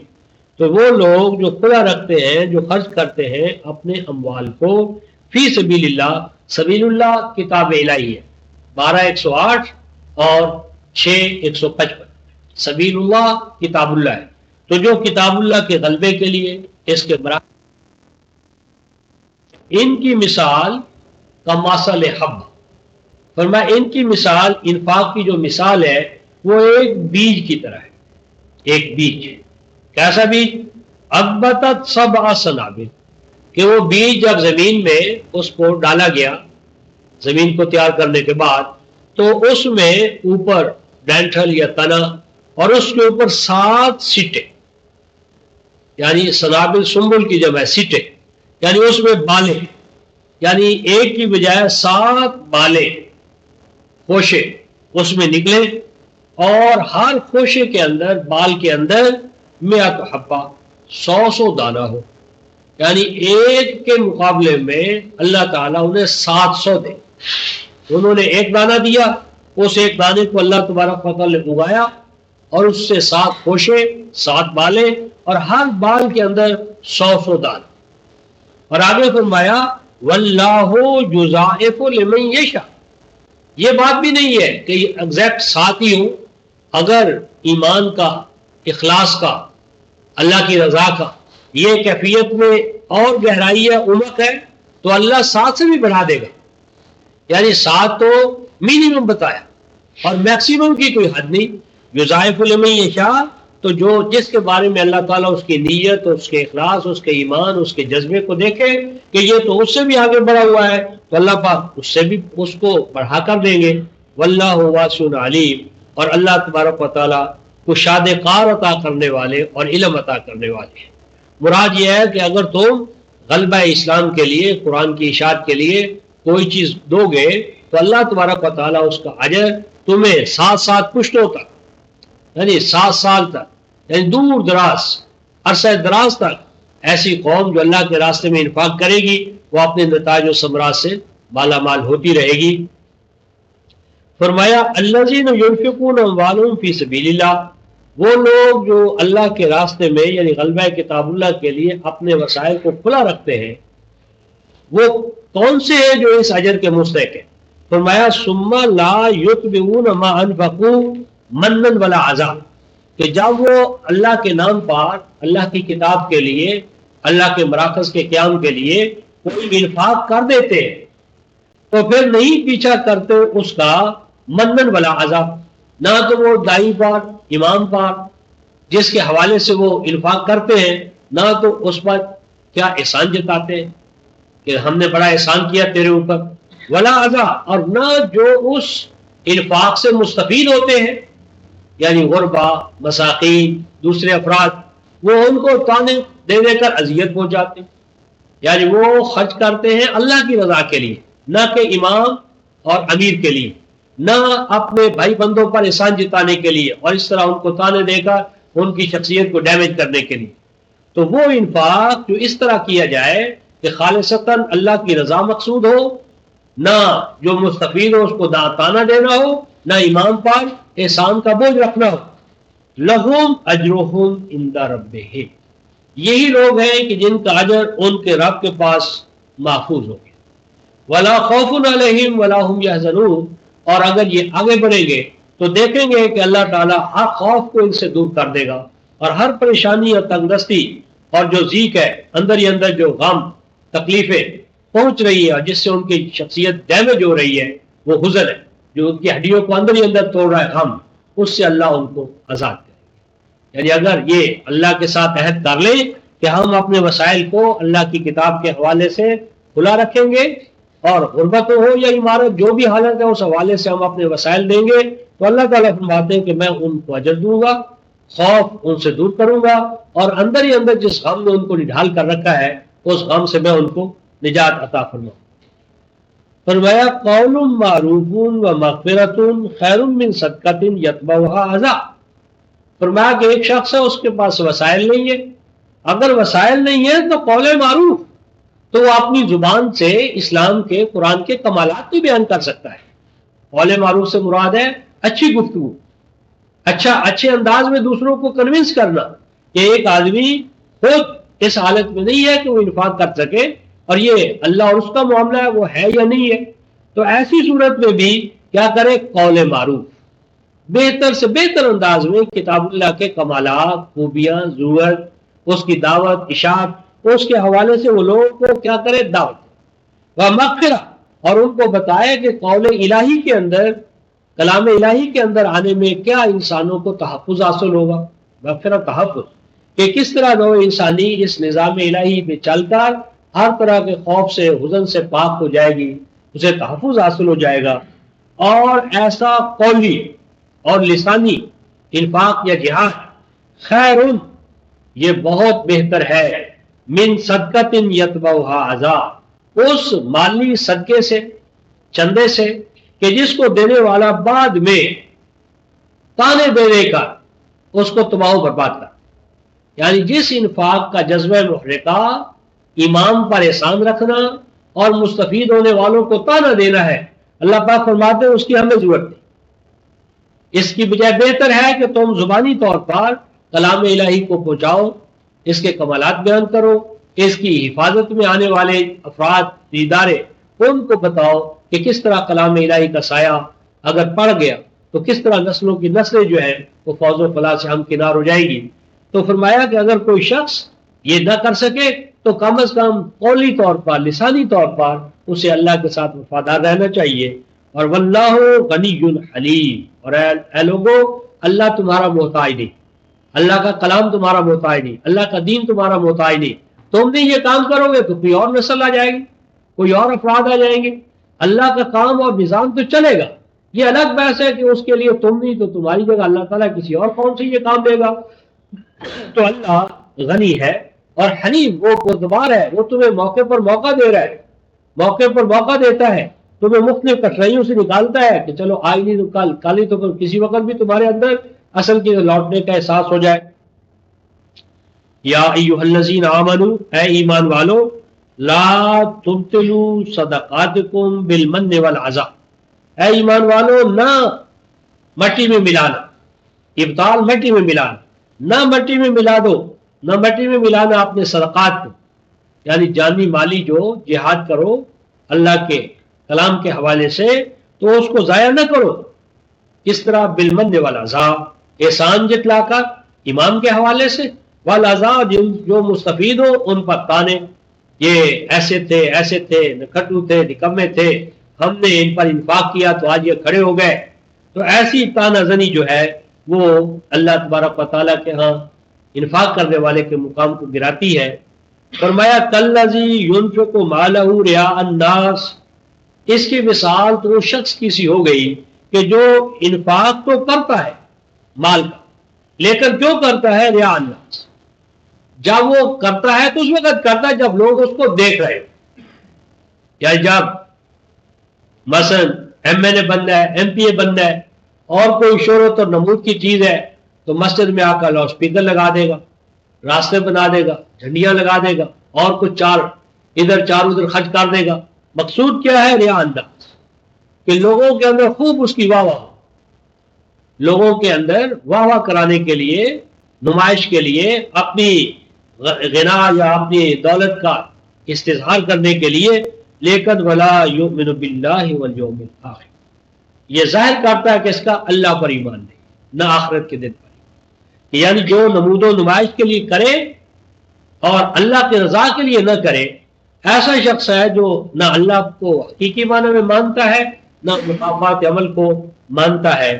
[SPEAKER 1] تو وہ لوگ جو کھلا رکھتے ہیں، جو خرچ کرتے ہیں اپنے اموال کو فی سبیل اللہ. سبیل اللہ کتاب الہی ہے 12:108 اور 6:155. سبیل اللہ کتاب اللہ ہے. تو جو کتاب اللہ کے غلبے کے لیے اس کے برابر، ان کی مثال کمثل حب. فرمایا ان کی مثال، انفاق کی جو مثال ہے وہ ایک بیج کی طرح ہے. ایک بیج، کیسا بیج؟ انبتت سبع سنابل، کہ وہ بیج جب زمین میں اس کو ڈالا گیا، زمین کو تیار کرنے کے بعد، تو اس میں اوپر ڈینٹل یا تنا، اور اس کے اوپر 7 سٹے، یعنی سنابل سنبل کی جمع ہے، سٹے یعنی اس میں بالیں، یعنی ایک کی بجائے 7 بالیں، خوشے اس میں نکلے، اور ہر خوشے کے اندر، بال کے اندر 100 حبہ، 100 دانہ ہو. یعنی ایک کے مقابلے میں اللہ تعالیٰ انہیں 700 دے. انہوں نے ایک دانہ دیا، اس ایک دانے کو اللہ تبارک و تعالیٰ نے اگایا، اور اس سے 7 خوشے، 7 بالیں، اور ہر بال کے اندر 100 دانہ. اور آگے فرمایا واللہ یضاعف لمن یشاء. یہ بات بھی نہیں ہے کہ یہ ایگزیکٹ 7 ہی ہوں. اگر ایمان کا، اخلاص کا، اللہ کی رضا کا یہ کیفیت میں اور گہرائی ہے، عمق ہے، تو اللہ 7 سے بھی بڑھا دے گا. یعنی 7 تو منیمم بتایا، اور میکسیمم کی کوئی حد نہیں. یضاعف لمن یشاء، تو جو جس کے بارے میں اللہ تعالیٰ اس کی نیت، اس کے اخلاص، اس کے ایمان، اس کے جذبے کو دیکھے کہ یہ تو اس سے بھی آگے بڑھا ہوا ہے، تو اللہ پاک اس سے بھی اس کو بڑھا کر دیں گے. واللہ واسع علیم، اور اللہ تبارک و تعالیٰ کشاد کار عطا کرنے والے اور علم عطا کرنے والے ہیں. مراد یہ ہے کہ اگر تم غلبہ اسلام کے لیے، قرآن کی اشاعت کے لیے کوئی چیز دو گے، تو اللہ تبارک و تعالیٰ اس کا اجر تمہیں 7 پشتوں تک، یعنی 7 سال تک، یعنی دور دراز، عرصہ دراز تک ایسی قوم جو اللہ کے راستے میں انفاق کرے گی وہ اپنے نتائج و ثمرات سے مالا مال ہوتی رہے گی. فرمایا الذین ینفقون اموالهم فی سبیل اللہ، وہ لوگ جو اللہ کے راستے میں یعنی غلبہ کتاب اللہ کے لیے اپنے وسائل کو کھلا رکھتے ہیں، وہ کون سے ہیں جو اس اجر کے مستحق ہیں؟ فرمایا ثم لا یتبعون ما انفقوا منا ولا عذاب، کہ جب وہ اللہ کے نام پر، اللہ کی کتاب کے لیے، اللہ کے مراکز کے قیام کے لیے کوئی انفاق کر دیتے ہیں، تو پھر نہیں پیچھا کرتے اس کا منن ولا عذاب، نہ تو وہ دائی پر، امام پر جس کے حوالے سے وہ انفاق کرتے ہیں، نہ تو اس پر کیا احسان جتاتے ہیں کہ ہم نے بڑا احسان کیا تیرے اوپر، ولا عذاب، اور نہ جو اس انفاق سے مستفید ہوتے ہیں، یعنی غربا، مساکین، دوسرے افراد، وہ ان کو تانے دے دے کر اذیت پہنچاتے ہیں. یعنی وہ خرچ کرتے ہیں اللہ کی رضا کے لیے، نہ کہ امام اور امیر کے لیے، نہ اپنے بھائی بندوں پر احسان جتانے کے لیے، اور اس طرح ان کو تانے دے کر ان کی شخصیت کو ڈیمیج کرنے کے لیے. تو وہ انفاق جو اس طرح کیا جائے کہ خالصتاً اللہ کی رضا مقصود ہو، نہ جو مستفید ہو اس کو تانا دینا ہو، نہ امام پر احسان کا بوجھ رکھنا ہو. لہم اجرہم عند ربہم، یہی لوگ ہیں کہ جن کا اجر ان کے رب کے پاس محفوظ ہو گیا. ولا خوف علیہم ولا ہم یحزنون، اور اگر یہ آگے بڑھیں گے تو دیکھیں گے کہ اللہ تعالیٰ ہر خوف کو ان سے دور کر دے گا، اور ہر پریشانی اور تنگ دستی اور جو ضیق ہے، اندر ہی اندر جو غم تکلیفیں پہنچ رہی ہے اور جس سے ان کی شخصیت ڈیمیج ہو رہی ہے، وہ حزن ہے جو ان کی ہڈیوں کو اندر ہی اندر توڑ رہا ہے، غم، اس سے اللہ ان کو آزاد کرے. یعنی اگر یہ اللہ کے ساتھ عہد کر لیں کہ ہم اپنے وسائل کو اللہ کی کتاب کے حوالے سے کھلا رکھیں گے، اور غربت ہو یا عمارت، جو بھی حالت ہے اس حوالے سے ہم اپنے وسائل دیں گے، تو اللہ تعالیٰ فرماتے ہیں کہ میں ان کو اجر دوں گا، خوف ان سے دور کروں گا، اور اندر ہی اندر جس غم نے ان کو نڈھال کر رکھا ہے اس غم سے میں ان کو نجات عطا فرماؤں. فرمایا قول معروف و مغفرۃ خیر من صدقۃ یتبعها اذی. فرمایا کہ ایک شخص ہے اس کے پاس وسائل نہیں ہے، اگر وسائل نہیں ہے تو قول معروف، تو وہ اپنی زبان سے اسلام کے قرآن کے کمالات بھی بیان کر سکتا ہے. قول معروف سے مراد ہے اچھی گفتگو، اچھے انداز میں دوسروں کو کنونس کرنا کہ ایک آدمی خود اس حالت میں نہیں ہے کہ وہ انفاق کر سکے، اور یہ اللہ اور اس کا معاملہ ہے، وہ ہے یا نہیں ہے. تو ایسی صورت میں بھی کیا کرے؟ قول معروف، بہتر سے بہتر انداز میں کتاب اللہ کے کمالات، خوبیاں، ضرورت، اس کی دعوت، اشاعت، اس کے حوالے سے وہ لوگوں کو کیا کرے؟ دعوت. وہ مغفرہ، اور ان کو بتائے کہ قول الہی کے اندر، کلام الہی کے اندر آنے میں کیا انسانوں کو تحفظ حاصل ہوگا. مغفرہ، تحفظ، کہ کس طرح نوع انسانی اس نظام الہی میں چل کر ہر طرح کے خوف سے، حزن سے پاک ہو جائے گی، اسے تحفظ حاصل ہو جائے گا. اور ایسا قولی اور لسانی انفاق یا جہاد خیر، یہ بہت بہتر ہے، من صدقۃ یتبعها اذی، اس مالی صدقے سے، چندے سے، کہ جس کو دینے والا بعد میں تانے دینے کا اس کو تباہ و برباد کر. یعنی جس انفاق کا جذبہ محرکہ امام پر احسان رکھنا اور مستفید ہونے والوں کو تانا دینا ہے، اللہ پاک فرماتے ہیں اس کی ہمیں ضرورت نہیں. اس کی بجائے بہتر ہے کہ تم زبانی طور پر کلام الہی کو پہنچاؤ، اس کے کمالات بیان کرو، اس کی حفاظت میں آنے والے افراد، ادارے، ان کو بتاؤ کہ کس طرح کلام الہی کا سایہ اگر پڑ گیا تو کس طرح نسلوں کی نسلیں جو ہیں وہ فوز و فلاح سے ہمکنار ہو جائے گی. تو فرمایا کہ اگر کوئی شخص یہ نہ کر سکے تو کم از کم قولی طور پر، لسانی طور پر اسے اللہ کے ساتھ وفادار رہنا چاہیے. اور واللہ غنی حلیم، اور اے لوگو، اللہ تمہارا محتاج نہیں، اللہ کا کلام تمہارا محتاج نہیں، اللہ کا دین تمہارا محتاج نہیں. تم بھی یہ کام کرو گے تو کوئی اور نسل آ جائے گی، کوئی اور افراد آ جائیں گے. اللہ کا کام اور نظام تو چلے گا، یہ الگ بحث ہے کہ اس کے لیے تم نہیں تو تمہاری جگہ اللہ تعالیٰ کسی اور قوم سے یہ کام دے گا. تو اللہ غنی ہے اور حلیم، وہ بردبار ہے، وہ تمہیں موقع پر موقع دے رہا ہے، موقع پر موقع دیتا ہے، تمہیں مختلف کٹھنائیوں سے نکالتا ہے کہ چلو آج نہیں تو کل ہی تو کسی وقت بھی تمہارے اندر اصل کی لوٹنے کا احساس ہو جائے. یا ایھا الذین آمنوا، اے ایمان والو، لا تبطلوا صدقاتکم بالمن والعذا، اے ایمان والو نہ مٹی میں ملانا، ابطال مٹی میں ملانا، نہ مٹی میں ملا دو، نہ مٹی میں ملانا اپنے صدقات کو، یعنی جانی مالی جو جہاد کرو اللہ کے کلام کے حوالے سے تو اس کو ضائع نہ کرو. کس طرح؟ بالمن والعذا، احسان جتلا کر امام کے حوالے سے، والعذا، جو مستفید ہو ان پر تانے، یہ ایسے تھے، ایسے تھے، نکھٹو تھے، نکمے تھے، ہم نے ان پر انفاق کیا تو آج یہ کھڑے ہو گئے. تو ایسی تانا زنی جو ہے وہ اللہ تبارک و تعالیٰ کے ہاں انفاق کرنے والے کے مقام کو گراتی ہے. فرمایا کالذی ينفق مالہ رئاء الناس، اس کی مثال تو وہ شخص کی سی ہو گئی کہ جو انفاق تو کرتا ہے مال کا، لیکن کیوں کرتا ہے؟ رئاء الناس، جب وہ کرتا ہے تو اس وقت کرتا ہے جب لوگ اس کو دیکھ رہے، یا جب مثلا ایم ایل اے بننا ہے، ایم پی اے بننا ہے، اور کوئی شہرت اور نمود کی چیز ہے تو مسجد میں آ کر لاؤڈ اسپیکر لگا دے گا، راستے بنا دے گا، جھنڈیاں لگا دے گا، اور کچھ چار ادھر خرچ کر دے گا. مقصود کیا ہے؟ رئاء الناس، کہ لوگوں کے اندر خوب اس کی واہ واہ، لوگوں کے اندر واہ واہ کرانے کے لیے، نمائش کے لیے، اپنی غنا یا اپنی دولت کا استظہار کرنے کے لیے. لیکن ولا یؤمن باللہ والیوم الآخر، یہ ظاہر کرتا ہے کہ اس کا اللہ پر ایمان نہیں، نہ آخرت کے دن پر. یعنی جو نمود و نمائش کے لیے کرے اور اللہ کی رضا کے لیے نہ کرے، ایسا شخص ہے جو نہ اللہ کو حقیقی معنی میں مانتا ہے، نہ مقامات عمل کو مانتا ہے.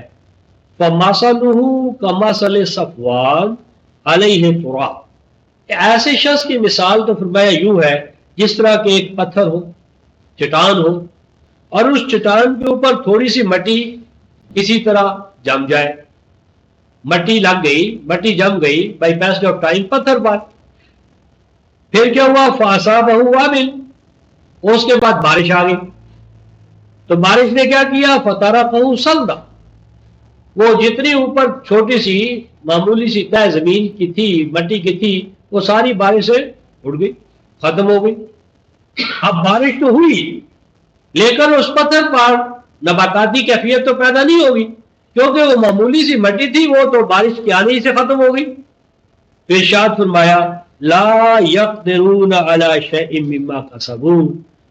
[SPEAKER 1] فَمَثَلُهُ كَمَثَلِ صَفْوَانَ عَلَيْهِ تُرَابٌ، ایسے شخص کی مثال تو فرمایا یوں ہے جس طرح کہ ایک پتھر ہو، چٹان ہو، اور اس چٹان کے اوپر تھوڑی سی مٹی کسی طرح جم جائے، مٹی لگ گئی، مٹی جم گئی، بائی پیسج آف ٹائم پتھر پر. پھر کیا ہوا؟ فَأَصَابَهُ وَابِلٌ، اس کے بعد بارش آ گئی، تو بارش نے کیا کیا؟ فترکہ صلدا، وہ جتنی اوپر چھوٹی سی معمولی سی تہ زمین کی تھی، مٹی کی تھی، وہ ساری بارش سے اڑ گئی، ختم ہو گئی۔ اب بارش تو ہوئی لیکن اس پتھر پر نباتاتی کیفیت تو پیدا نہیں ہوگی، کیونکہ وہ معمولی سی مٹی تھی، وہ تو بارش کے آنے ہی سے ختم ہو گئی۔ تو ارشاد فرمایا لا یقدرون علی شیء مما کسبوا،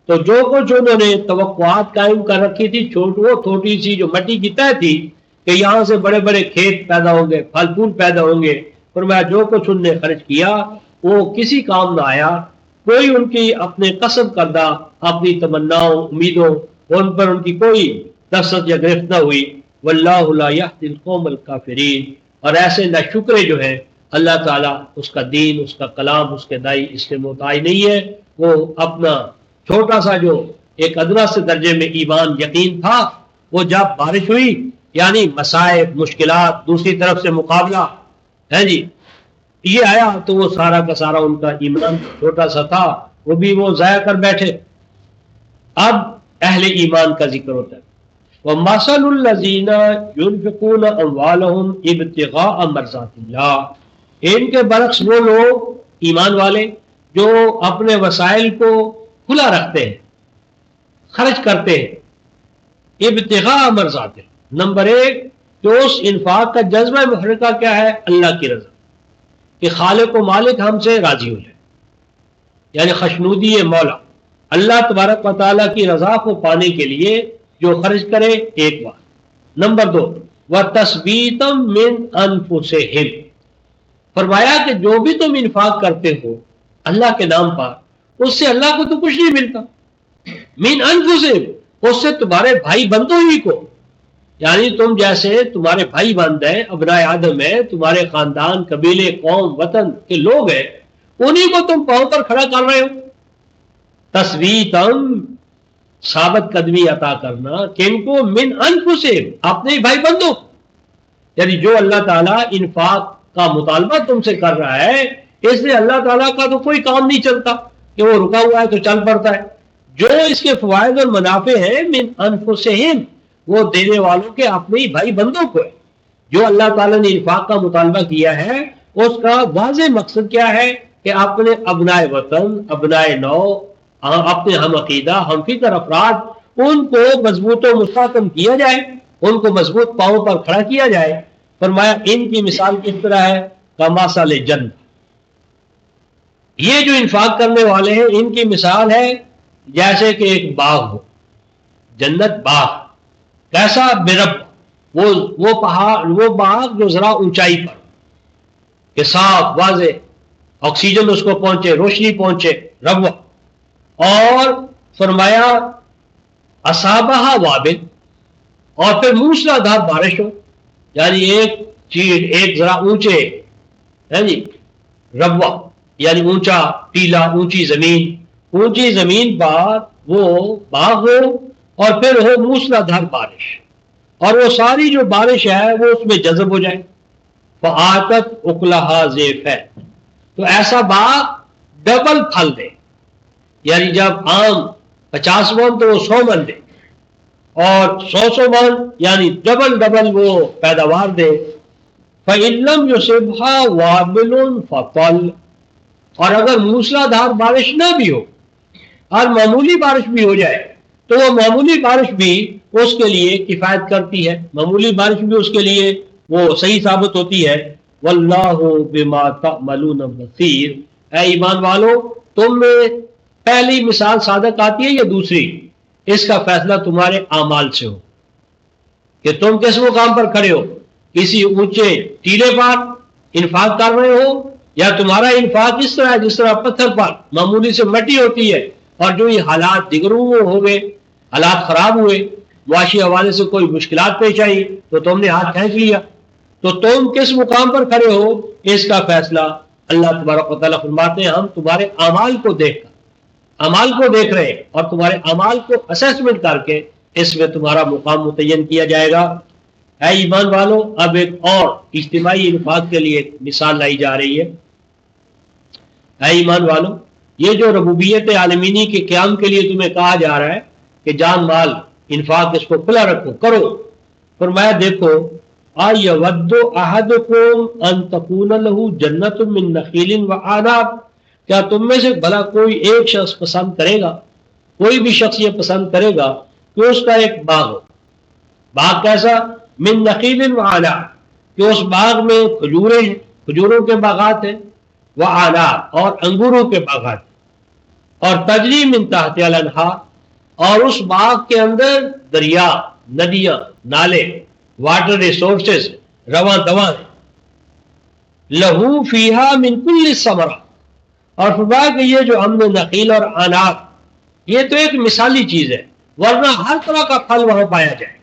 [SPEAKER 1] تو جو کچھ انہوں نے توقعات قائم کر رکھی تھی، وہ چھوٹی سی جو مٹی کی تہ تھی کہ یہاں سے بڑے بڑے کھیت پیدا ہوں گے، پھل پھول پیدا ہوں گے، فرمایا جو کچھ انہوں نے خرچ کیا وہ کسی کام نہ آیا، کوئی ان کی اپنے قصد کردہ اپنی تمناؤں امیدوں ان پر ان کی کوئی دست یا گرفت نہ ہوئی۔ واللہ لا یہدی القوم الکافرین، اور ایسے ناشکرے جو ہیں اللہ تعالیٰ اس کا دین، اس کا کلام، اس کے دائی اس سے محتاج نہیں ہے۔ وہ اپنا چھوٹا سا جو ایک ادنا سے درجے میں ایمان یقین تھا، وہ جب بارش ہوئی یعنی مصائب مشکلات دوسری طرف سے مقابلہ ہے جی یہ آیا، تو وہ سارا کا سارا ان کا ایمان چھوٹا سا تھا وہ بھی وہ ضائع کر بیٹھے۔ اب اہل ایمان کا ذکر ہوتا ہے، وَمَثَلُ الَّذِينَ يُنْفِقُونَ أَمْوَالَهُمْ ابْتِغَاءَ مَرْضَاتِ اللَّهِ، ان کے برعکس وہ لوگ ایمان والے جو اپنے وسائل کو کھلا رکھتے ہیں، خرچ کرتے ہیں ابتغاء مرضات اللہ۔ نمبر ایک، جو اس انفاق کا جذبہ محرکہ کیا ہے؟ اللہ کی رضا، کہ خالق و مالک ہم سے راضی ہو جائے، یعنی خشنودی مولا، اللہ تبارک و تعالیٰ کی رضا کو پانے کے لیے جو خرچ کرے، ایک بات۔ نمبر دو، وَتَثْبِيتًا مِّنْ أَنفُسِهِمْ، فرمایا کہ جو بھی تم انفاق کرتے ہو اللہ کے نام پر، اس سے اللہ کو تو کچھ نہیں ملتا، من انفسہم، اس سے تمہارے بھائی بندوں ہی کو، یعنی تم جیسے تمہارے بھائی بند ہیں، ابنائے آدم ہیں، تمہارے خاندان قبیلے قوم وطن کے لوگ ہیں، انہی کو تم پاؤں پر کھڑا کر رہے ہو۔ تثبیتاً، ثابت قدمی عطا کرنا، کن کو؟ من انفسہم، اپنے بھائی بندوں، یعنی جو اللہ تعالیٰ انفاق کا مطالبہ تم سے کر رہا ہے، اس لیے اللہ تعالیٰ کا تو کوئی کام نہیں چلتا کہ وہ رکا ہوا ہے تو چل پڑتا ہے۔ جو اس کے فوائد اور منافع ہیں من انفسہم، وہ دینے والوں کے اپنے ہی بھائی بندوں کو ہے۔ جو اللہ تعالیٰ نے انفاق کا مطالبہ کیا ہے اس کا واضح مقصد کیا ہے کہ اپنے ابنائے وطن، ابنائے نو، اپنے ہم عقیدہ ہم فکر افراد، ان کو مضبوط و مستحکم کیا جائے، ان کو مضبوط پاؤں پر کھڑا کیا جائے۔ فرمایا ان کی مثال کس طرح ہے؟ کمثل جنت، یہ جو انفاق کرنے والے ہیں ان کی مثال ہے جیسے کہ ایک باغ ہو، جنت باغ، کیسا؟ برب، وہ پہاڑ، وہ باغ جو ذرا اونچائی پر کہ صاف واضح آکسیجن اس کو پہنچے، روشنی پہنچے، رب، اور فرمایا اصابہ وابل، اور پھر موسلادھار بارش ہو، یعنی ایک چیز ایک ذرا اونچے ہے جی ربوہ، یعنی اونچا ٹیلا، اونچی زمین پر وہ باغ ہو، اور پھر ہو موسلادھار بارش، اور وہ ساری جو بارش ہے وہ اس میں جذب ہو جائے، فآتت اکلہا ضعفین، تو ایسا باغ ڈبل پھل دے، یعنی جب آم 50 من تو وہ 100 من دے، اور 100 من یعنی ڈبل وہ پیداوار دے۔ فَإِن لَّمْ يُصِبْهَا وَابِلٌ فَطَلٌ، اور اگر موسلادھار بارش نہ بھی ہو اور معمولی بارش بھی ہو جائے تو وہ معمولی بارش بھی اس کے لیے کفایت کرتی ہے، معمولی بارش بھی اس کے لیے وہ صحیح ثابت ہوتی ہے۔ وَاللَّهُ بِمَا تَعْمَلُونَ بَصِيرٌ، اے ایمان والو، تم میں پہلی مثال صادق آتی ہے یا دوسری؟ اس کا فیصلہ تمہارے اعمال سے ہو کہ تم کس مقام پر کھڑے ہو، کسی اونچے ٹیلے پر انفاق کر رہے ہو، یا تمہارا انفاق اس طرح ہے جس طرح پتھر پر معمولی سے مٹی ہوتی ہے، اور جو یہ حالات دیگروں ہو گئے، حالات خراب ہوئے، معاشی حوالے سے کوئی مشکلات پیش آئی تو تم نے ہاتھ پھینک لیا، تو تم کس مقام پر کھڑے ہو اس کا فیصلہ اللہ تبارک و تعالیٰ فرماتے ہیں ہم تمہارے اعمال کو دیکھ رہے ہیں، اور تمہارے اعمال کو اسیسمنٹ کر کے اس میں تمہارا مقام متعین کیا جائے گا۔ اے ایمان والو، اب ایک اور اجتماعی انفاق کے لیے ایک مثال لائی جا رہی ہے۔ اے ایمان والو، یہ جو ربوبیت عالمینی کے قیام کے لیے تمہیں کہا جا رہا ہے کہ جان مال انفاق اس کو کھلا رکھو، کرو۔ فرمایا دیکھو اَیَوَدُّ أَحَدُكُمْ أَن تَكُونَ لَهُ جَنَّةٌ مِّن نَخِیلٍ وَأَعْنَابٍ، کیا تم میں سے بھلا کوئی ایک شخص پسند کرے گا، کوئی بھی شخص یہ پسند کرے گا کہ اس کا ایک باغ ہو، باغ کیسا؟ من نخیل وعناب، کہ اس باغ میں کھجوریں ہیں، کھجوروں کے باغات ہیں، وعناب اور انگوروں کے باغات ہیں، اور تجری من تحت الانہار، اور اس باغ کے اندر دریا، ندیاں، نالے، واٹر ریسورسز رواں دواں ہیں، لہو فیہا من کل الثمرات، اور فرمایا کہ یہ جو ہم نے نخیل اور عناب، یہ تو ایک مثالی چیز ہے، ورنہ ہر طرح کا پھل وہاں پایا جائے،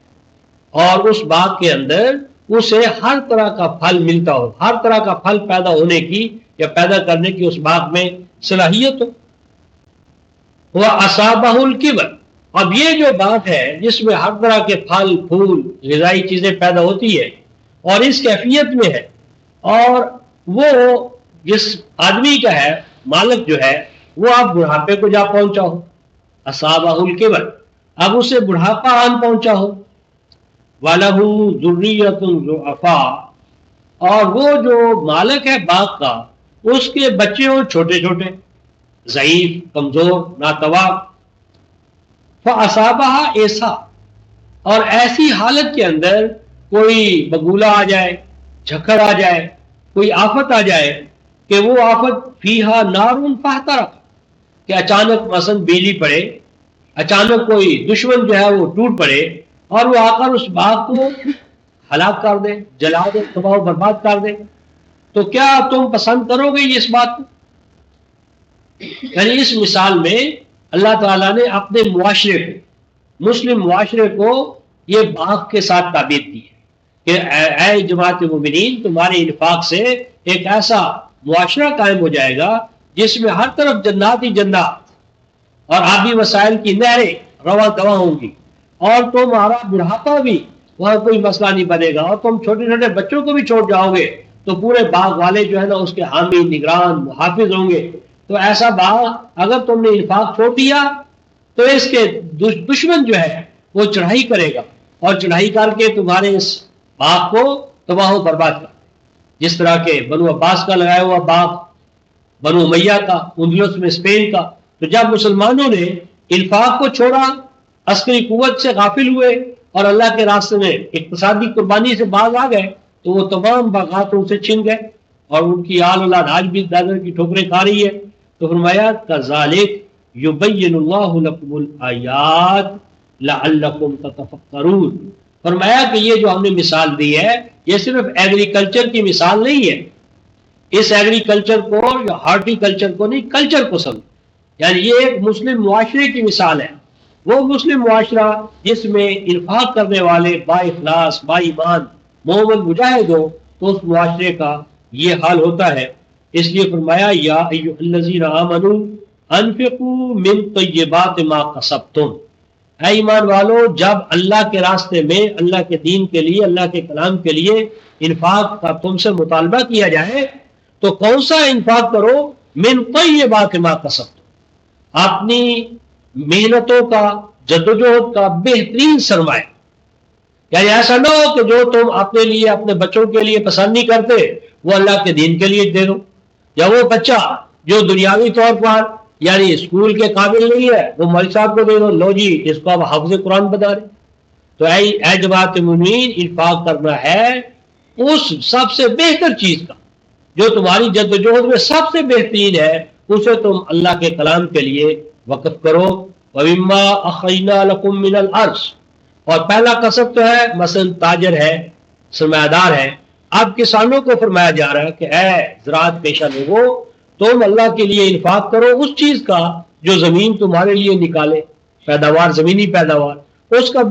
[SPEAKER 1] اور اس باغ کے اندر اسے ہر طرح کا پھل ملتا ہو، ہر طرح کا پھل پیدا ہونے کی یا پیدا کرنے کی اس باغ میں صلاحیت ہو۔ وَأَصَابَهُ الْكِبَرُ، اب یہ جو باغ ہے جس میں ہر طرح کے پھل پھول غذائی چیزیں پیدا ہوتی ہے اور اس کیفیت میں ہے، اور وہ جس آدمی کا ہے، مالک جو ہے، وہ اب بڑھاپے کو جا پہنچا ہو، اصابہ الکبر، اب اسے بڑھاپا آن پہنچا ہو، وَلَهُ ذُرِّيَّةٌ ضُعَفَاءُ، اور وہ جو مالک ہے باغ کا، اس کے بچے ہوں چھوٹے چھوٹے، ضعیف، کمزور، ناتواں، فَأَصَابَهَا ایسا، اور ایسی حالت کے اندر کوئی بگولا آ جائے، جھکڑ آ جائے، کوئی آفت آ جائے کہ وہ آفت فیہا نارٌ فاحترق، کہ اچانک مثلا بجلی پڑے، اچانک کوئی دشمن جو ہے وہ ٹوٹ پڑے اور وہ آ کر اس باغ کو ہلاک کر دے، جلا دے، تباہ و برباد کر دے، تو کیا تم پسند کرو گے اس بات کو؟ یعنی اس مثال میں اللہ تعالیٰ نے اپنے معاشرے کو، مسلم معاشرے کو یہ باغ کے ساتھ تعبیر دی ہے کہ اے جماعت مومنین، تمہارے انفاق سے ایک ایسا معاشرہ قائم ہو جائے گا جس میں ہر طرف جنات ہی جنات اور آبی وسائل کی نہریں رواں دواں ہوں گی، اور تمہارا بڑھاپا بھی وہاں کوئی مسئلہ نہیں بنے گا، اور تم چھوٹے چھوٹے بچوں کو بھی چھوڑ جاؤ گے تو پورے باغ والے جو ہے نا اس کے حامی، نگران، محافظ ہوں گے۔ تو ایسا باغ اگر تم نے انفاق چھوڑ دیا تو اس کے دشمن جو ہے وہ چڑھائی کرے گا، اور چڑھائی کر کے تمہارے اس باغ کو تباہ و برباد کر دے، جس طرح کے بنو عباس کا لگایا ہوا باغ، بنو امیہ کا، اندلس میں اسپین کا۔ تو جب مسلمانوں نے انفاق کو چھوڑا، عسکری قوت سے غافل ہوئے اور اللہ کے راستے میں اقتصادی قربانی سے باز آ گئے، تو وہ تمام باغات ان سے چھن گئے، اور ان کی آل اولاد آج بھی دادر کی ٹھوکریں کھا رہی ہے۔ تو فرمایا کذالک یبین اللہ لکم الآیات لعلکم تتفکرون، فرمایا کہ یہ جو ہم نے مثال دی ہے یہ صرف ایگریکلچر کی مثال نہیں ہے، اس ایگریکلچر کو یا ہارٹی کلچر کو نہیں، کلچر کو سمجھ، یعنی یہ ایک مسلم معاشرے کی مثال ہے، وہ مسلم معاشرہ جس میں انفاق کرنے والے با اخلاص، با ایمان، مومن، مجاہد ہو، تو اس معاشرے کا یہ حال ہوتا ہے۔ اس لیے فرمایا یا ایھا الذین آمنوا انفقوا من طیبات ما کسبتم، اے ایمان والو، جب اللہ کے راستے میں، اللہ کے دین کے لیے، اللہ کے کلام کے لیے انفاق کا تم سے مطالبہ کیا جائے تو کون سا انفاق کرو؟ من طیبات ما کسبتم، اپنی محنتوں کا، جدوجہد کا بہترین سرمایہ، یعنی ایسا نہ ہو کہ جو تم اپنے لیے، اپنے بچوں کے لیے پسند نہیں کرتے وہ اللہ کے دین کے لیے دے دو، یا وہ بچہ جو دنیاوی طور پر یعنی اسکول کے قابل نہیں ہے وہ مولوی صاحب کو دے دو، لو جی اس کو اب حافظ قرآن بنا رہے۔ تو اے جماعت مومنین، انفاق کرنا ہے اس سب سے بہتر چیز کا جو تمہاری جدوجہد میں سب سے بہترین ہے، اسے تم اللہ کے کلام کے لیے وقف کرو۔ وَمِمَّا أَخْرَجْنَا لَكُم مِّنَ الْأَرْضِ، اور پہلا کسب تو ہے مثلا تاجر ہے، سرمایہ دار ہے، اب کسانوں کو فرمایا جا رہا ہے کہ اے زراعت پیشہ لوگوں، تم اللہ کے لیے انفاق کرو اس چیز کا جو زمین تمہارے لیے نکالے، پیداوار، زمینی پیداوار، اس کا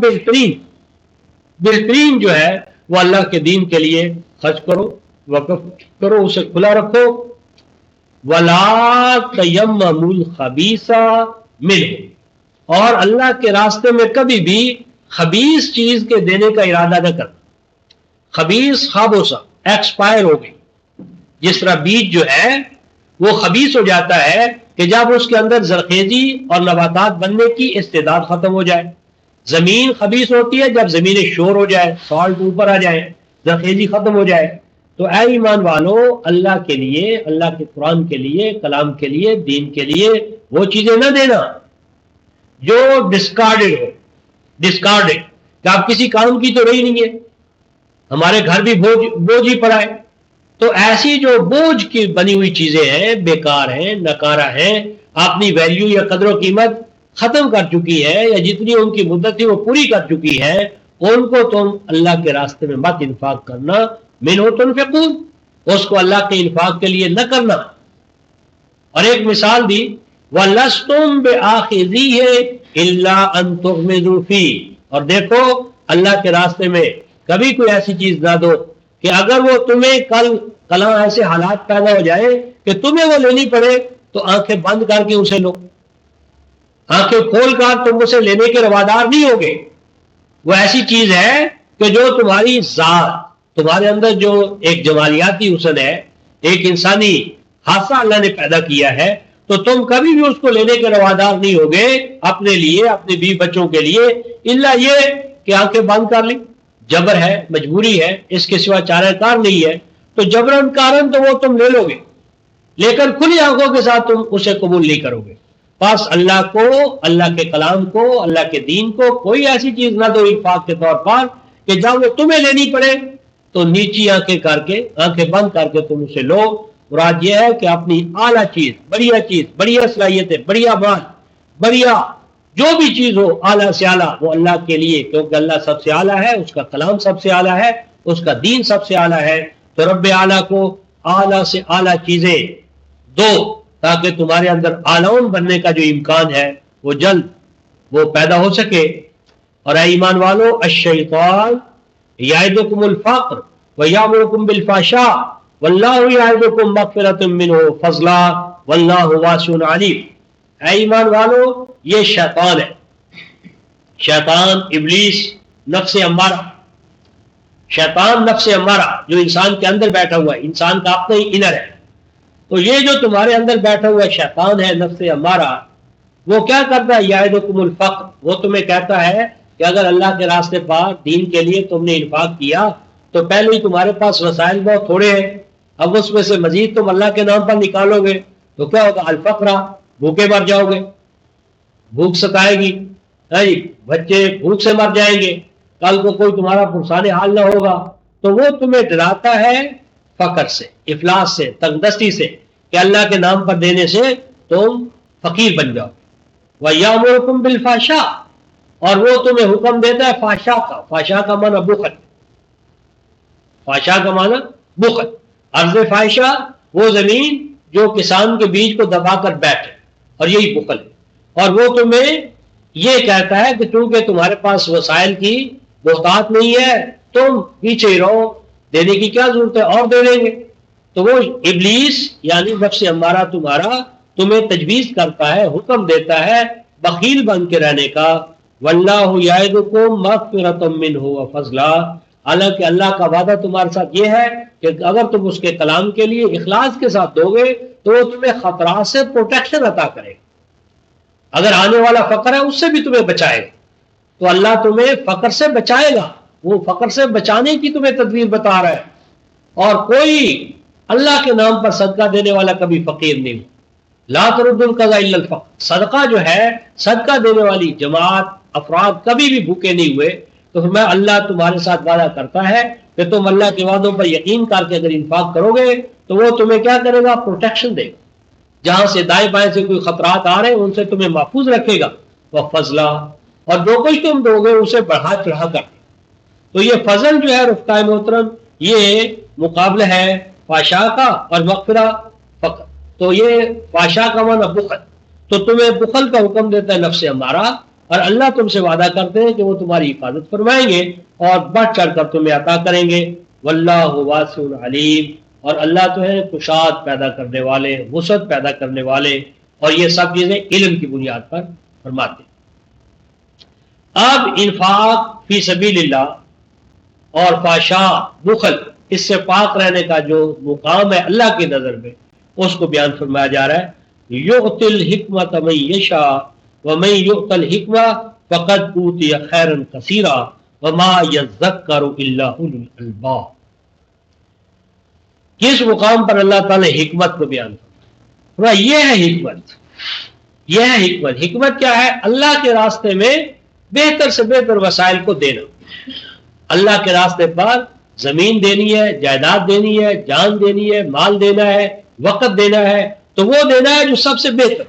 [SPEAKER 1] بہترین جو ہے وہ اللہ کے دین کے لیے خرچ کرو، وقف کرو، اسے کھلا رکھو۔ وَلَا تَيَمَّمُوا الْخَبِيثَ مِنْهُ، اور اللہ کے راستے میں کبھی بھی خبیث چیز کے دینے کا ارادہ نہ کرنا۔ خبیث خابوسا، ایکسپائر ہو گئی، جس طرح بیج جو ہے وہ خبیث ہو جاتا ہے کہ جب اس کے اندر زرخیزی اور نباتات بننے کی استعداد ختم ہو جائے، زمین خبیث ہوتی ہے جب زمین شور ہو جائے، سالٹ اوپر آ جائے، زرخیزی ختم ہو جائے. تو اے ایمان والو، اللہ کے لیے، اللہ کے قرآن کے لیے، کلام کے لیے، دین کے لیے وہ چیزیں نہ دینا جو ڈسکارڈڈ ہو. ڈسکارڈڈ کہ آپ کسی کام کی تو رہی نہیں ہے، ہمارے گھر بھی بوجھ ہی پڑا ہے. تو ایسی جو بوجھ کی بنی ہوئی چیزیں ہیں، بیکار ہیں، نکارہ ہیں، اپنی ویلیو یا قدر و قیمت ختم کر چکی ہے، یا جتنی ان کی مدت تھی وہ پوری کر چکی ہے، ان کو تم اللہ کے راستے میں مت انفاق کرنا. منہ تنفقون، اس کو اللہ کے انفاق کے لیے نہ کرنا. اور ایک مثال دی، وَلَسْتُمْ بِآخِذِيهِ إِلَّا أَن تُغْمِضُوا فِيهِ، اور دیکھو اللہ کے راستے میں کبھی کوئی ایسی چیز نہ دو کہ اگر وہ تمہیں کل ایسے حالات پیدا ہو جائے کہ تمہیں وہ لینی پڑے تو آنکھیں بند کر کے اسے لو. آنکھیں کھول کر تم اسے لینے کے روادار نہیں ہوگے. وہ ایسی چیز ہے کہ جو تمہاری ذات، تمہارے اندر جو ایک جمالیاتی حسن ہے، ایک انسانی حادثہ اللہ نے پیدا کیا ہے، تو تم کبھی بھی اس کو لینے کے روادار نہیں ہوگے اپنے لیے، اپنے بیوی بچوں کے لیے، الا یہ کہ آنکھیں بند کر لی. جبر ہے، مجبوری ہے، اس کے سوا چارہ کار نہیں ہے، تو جبرن کارن تو وہ تم لے لو گے، لیکن کھلی آنکھوں کے ساتھ تم اسے قبول نہیں کرو گے. بس اللہ کو، اللہ کے کلام کو، اللہ کے دین کو کوئی ایسی چیز نہ دو انفاق کے طور پر کہ جب وہ تمہیں لینی پڑے تو نیچی آنکھیں کر کے، آنکھیں بند کر کے تم اسے لو. مراد یہ ہے کہ اپنی اعلیٰ چیز، بڑھیا صلاحیتیں، بڑھیا مال، بڑھیا جو بھی چیز ہو، اعلیٰ سے اعلیٰ، وہ اللہ کے لیے، کیونکہ اللہ سب سے اعلیٰ ہے، اس کا کلام سب سے اعلیٰ ہے، اس کا دین سب سے اعلیٰ ہے. تو رب اعلیٰ کو اعلیٰ سے اعلیٰ چیزیں دو تاکہ تمہارے اندر اعلیٰ بننے کا جو امکان ہے وہ جلد وہ پیدا ہو سکے. اور اے ایمان والو، الشیطان یعدکم الفقر ویامرکم بالفحشاء واللہ یعدکم مغفرۃ منہ فضلا واللہ واسع علیم. اے ایمان والو، یہ شیطان ہے، شیطان، ابلیس، نفس امارہ، شیطان نفس امارہ جو انسان کے اندر بیٹھا ہوا ہے، انسان کا اپنا ہی انر ہے. تو یہ جو تمہارے اندر بیٹھا ہوا شیطان ہے، نفس امارہ، وہ کیا کرتا ہے؟ یعدکم الفقر، وہ تمہیں کہتا ہے کہ اگر اللہ کے راستے پر دین کے لیے تم نے انفاق کیا تو پہلے ہی تمہارے پاس وسائل بہت تھوڑے ہیں، اب اس میں سے مزید تم اللہ کے نام پر نکالو گے تو کیا ہوگا؟ الفقرہ، بھوکے مر جاؤ گے، بھوک ستائے گی، بچے بھوک سے مر جائیں گے، کل کو کوئی تمہارا پرسان حال نہ ہوگا. تو وہ تمہیں ڈراتا ہے فقر سے، افلاس سے، تنگ دستی سے، کہ اللہ کے نام پر دینے سے تم فقیر بن جاؤ. وَيَأْمُرُكُمْ بِالْفَحْشَاءِ، اور وہ تمہیں حکم دیتا ہے فحشاء کا. فحشاء کا معنی بخل، فحشاء کا معنی بخل. ارض فاحشہ وہ زمین جو کسان کے بیج کو دبا کر بیٹھے، اور یہی بخل ہے. اور وہ تمہیں یہ کہتا ہے کہ چونکہ تمہارے پاس وسائل کی بہتات نہیں ہے، تم پیچھے ہی رہو، دینے کی کیا ضرورت ہے، اور دے دیں گے. تو وہ ابلیس یعنی نفس امارہ تمہارا تمہیں تجویز کرتا ہے، حکم دیتا ہے بخیل بن کے رہنے کا. واللہ یعدکم مغفرۃ منہ وفضلا، حالانکہ اللہ کا وعدہ تمہارے ساتھ یہ ہے کہ اگر تم اس کے کلام کے لیے اخلاص کے ساتھ دو گے تو وہ تمہیں خطرات سے پروٹیکشن عطا کرے. اگر آنے والا فقر ہے اس سے بھی تمہیں بچائے گا، تو اللہ تمہیں فقر سے بچائے گا. وہ فقر سے بچانے کی تمہیں تدبیر بتا رہا ہے. اور کوئی اللہ کے نام پر صدقہ دینے والا کبھی فقیر نہیں. لا ترد القضاء الا الفقر، صدقہ جو ہے، صدقہ دینے والی جماعت، افراد کبھی بھی بھوکے نہیں ہوئے. تو میں اللہ تمہارے ساتھ وعدہ کرتا ہے کہ تم اللہ کے وعدوں پر یقین کر کے اگر انفاق کرو گے تو وہ تمہیں کیا کرے گا؟ پروٹیکشن دے گا. جہاں سے دائیں بائیں سے کوئی خطرات آ رہے ہیں ان سے تمہیں محفوظ رکھے گا. وہ فضلہ، اور جو کچھ تم دو گے اسے بڑھا چڑھا کر. تو یہ فضل جو ہے رفتہ محترم، یہ مقابلہ ہے فحشاء کا اور مغفرہ فقر. تو یہ فحشاء کا معنی بخل، تو تمہیں بخل کا حکم دیتا ہے نفس امارہ، اور اللہ تم سے وعدہ کرتے ہیں کہ وہ تمہاری حفاظت فرمائیں گے اور بڑھ چڑھ کر تمہیں عطا کریں گے. واللہ واسع علیم، اور اللہ تو ہے کشاد پیدا کرنے والے، وسعت پیدا کرنے والے، اور یہ سب چیزیں علم کی بنیاد پر فرماتے ہیں. اب انفاق فی سبیل اللہ اور فحشاء، بخل، اس سے پاک رہنے کا جو مقام ہے اللہ کی نظر میں، اس کو بیان فرمایا جا رہا ہے. یؤتی الحکمۃ من یشاء ومن یؤت الحکمہ فقد اوتی خیرا کثیرا وما یذکر الا اولو الالباب. کس مقام پر اللہ تعالی حکمت کو بیان کرتا ہے؟ یہ ہے حکمت، یہ ہے حکمت. حکمت کیا ہے؟ اللہ کے راستے میں بہتر سے بہتر وسائل کو دینا. اللہ کے راستے پر زمین دینی ہے، جائیداد دینی ہے، جان دینی ہے، مال دینا ہے، وقت دینا ہے، تو وہ دینا ہے جو سب سے بہتر.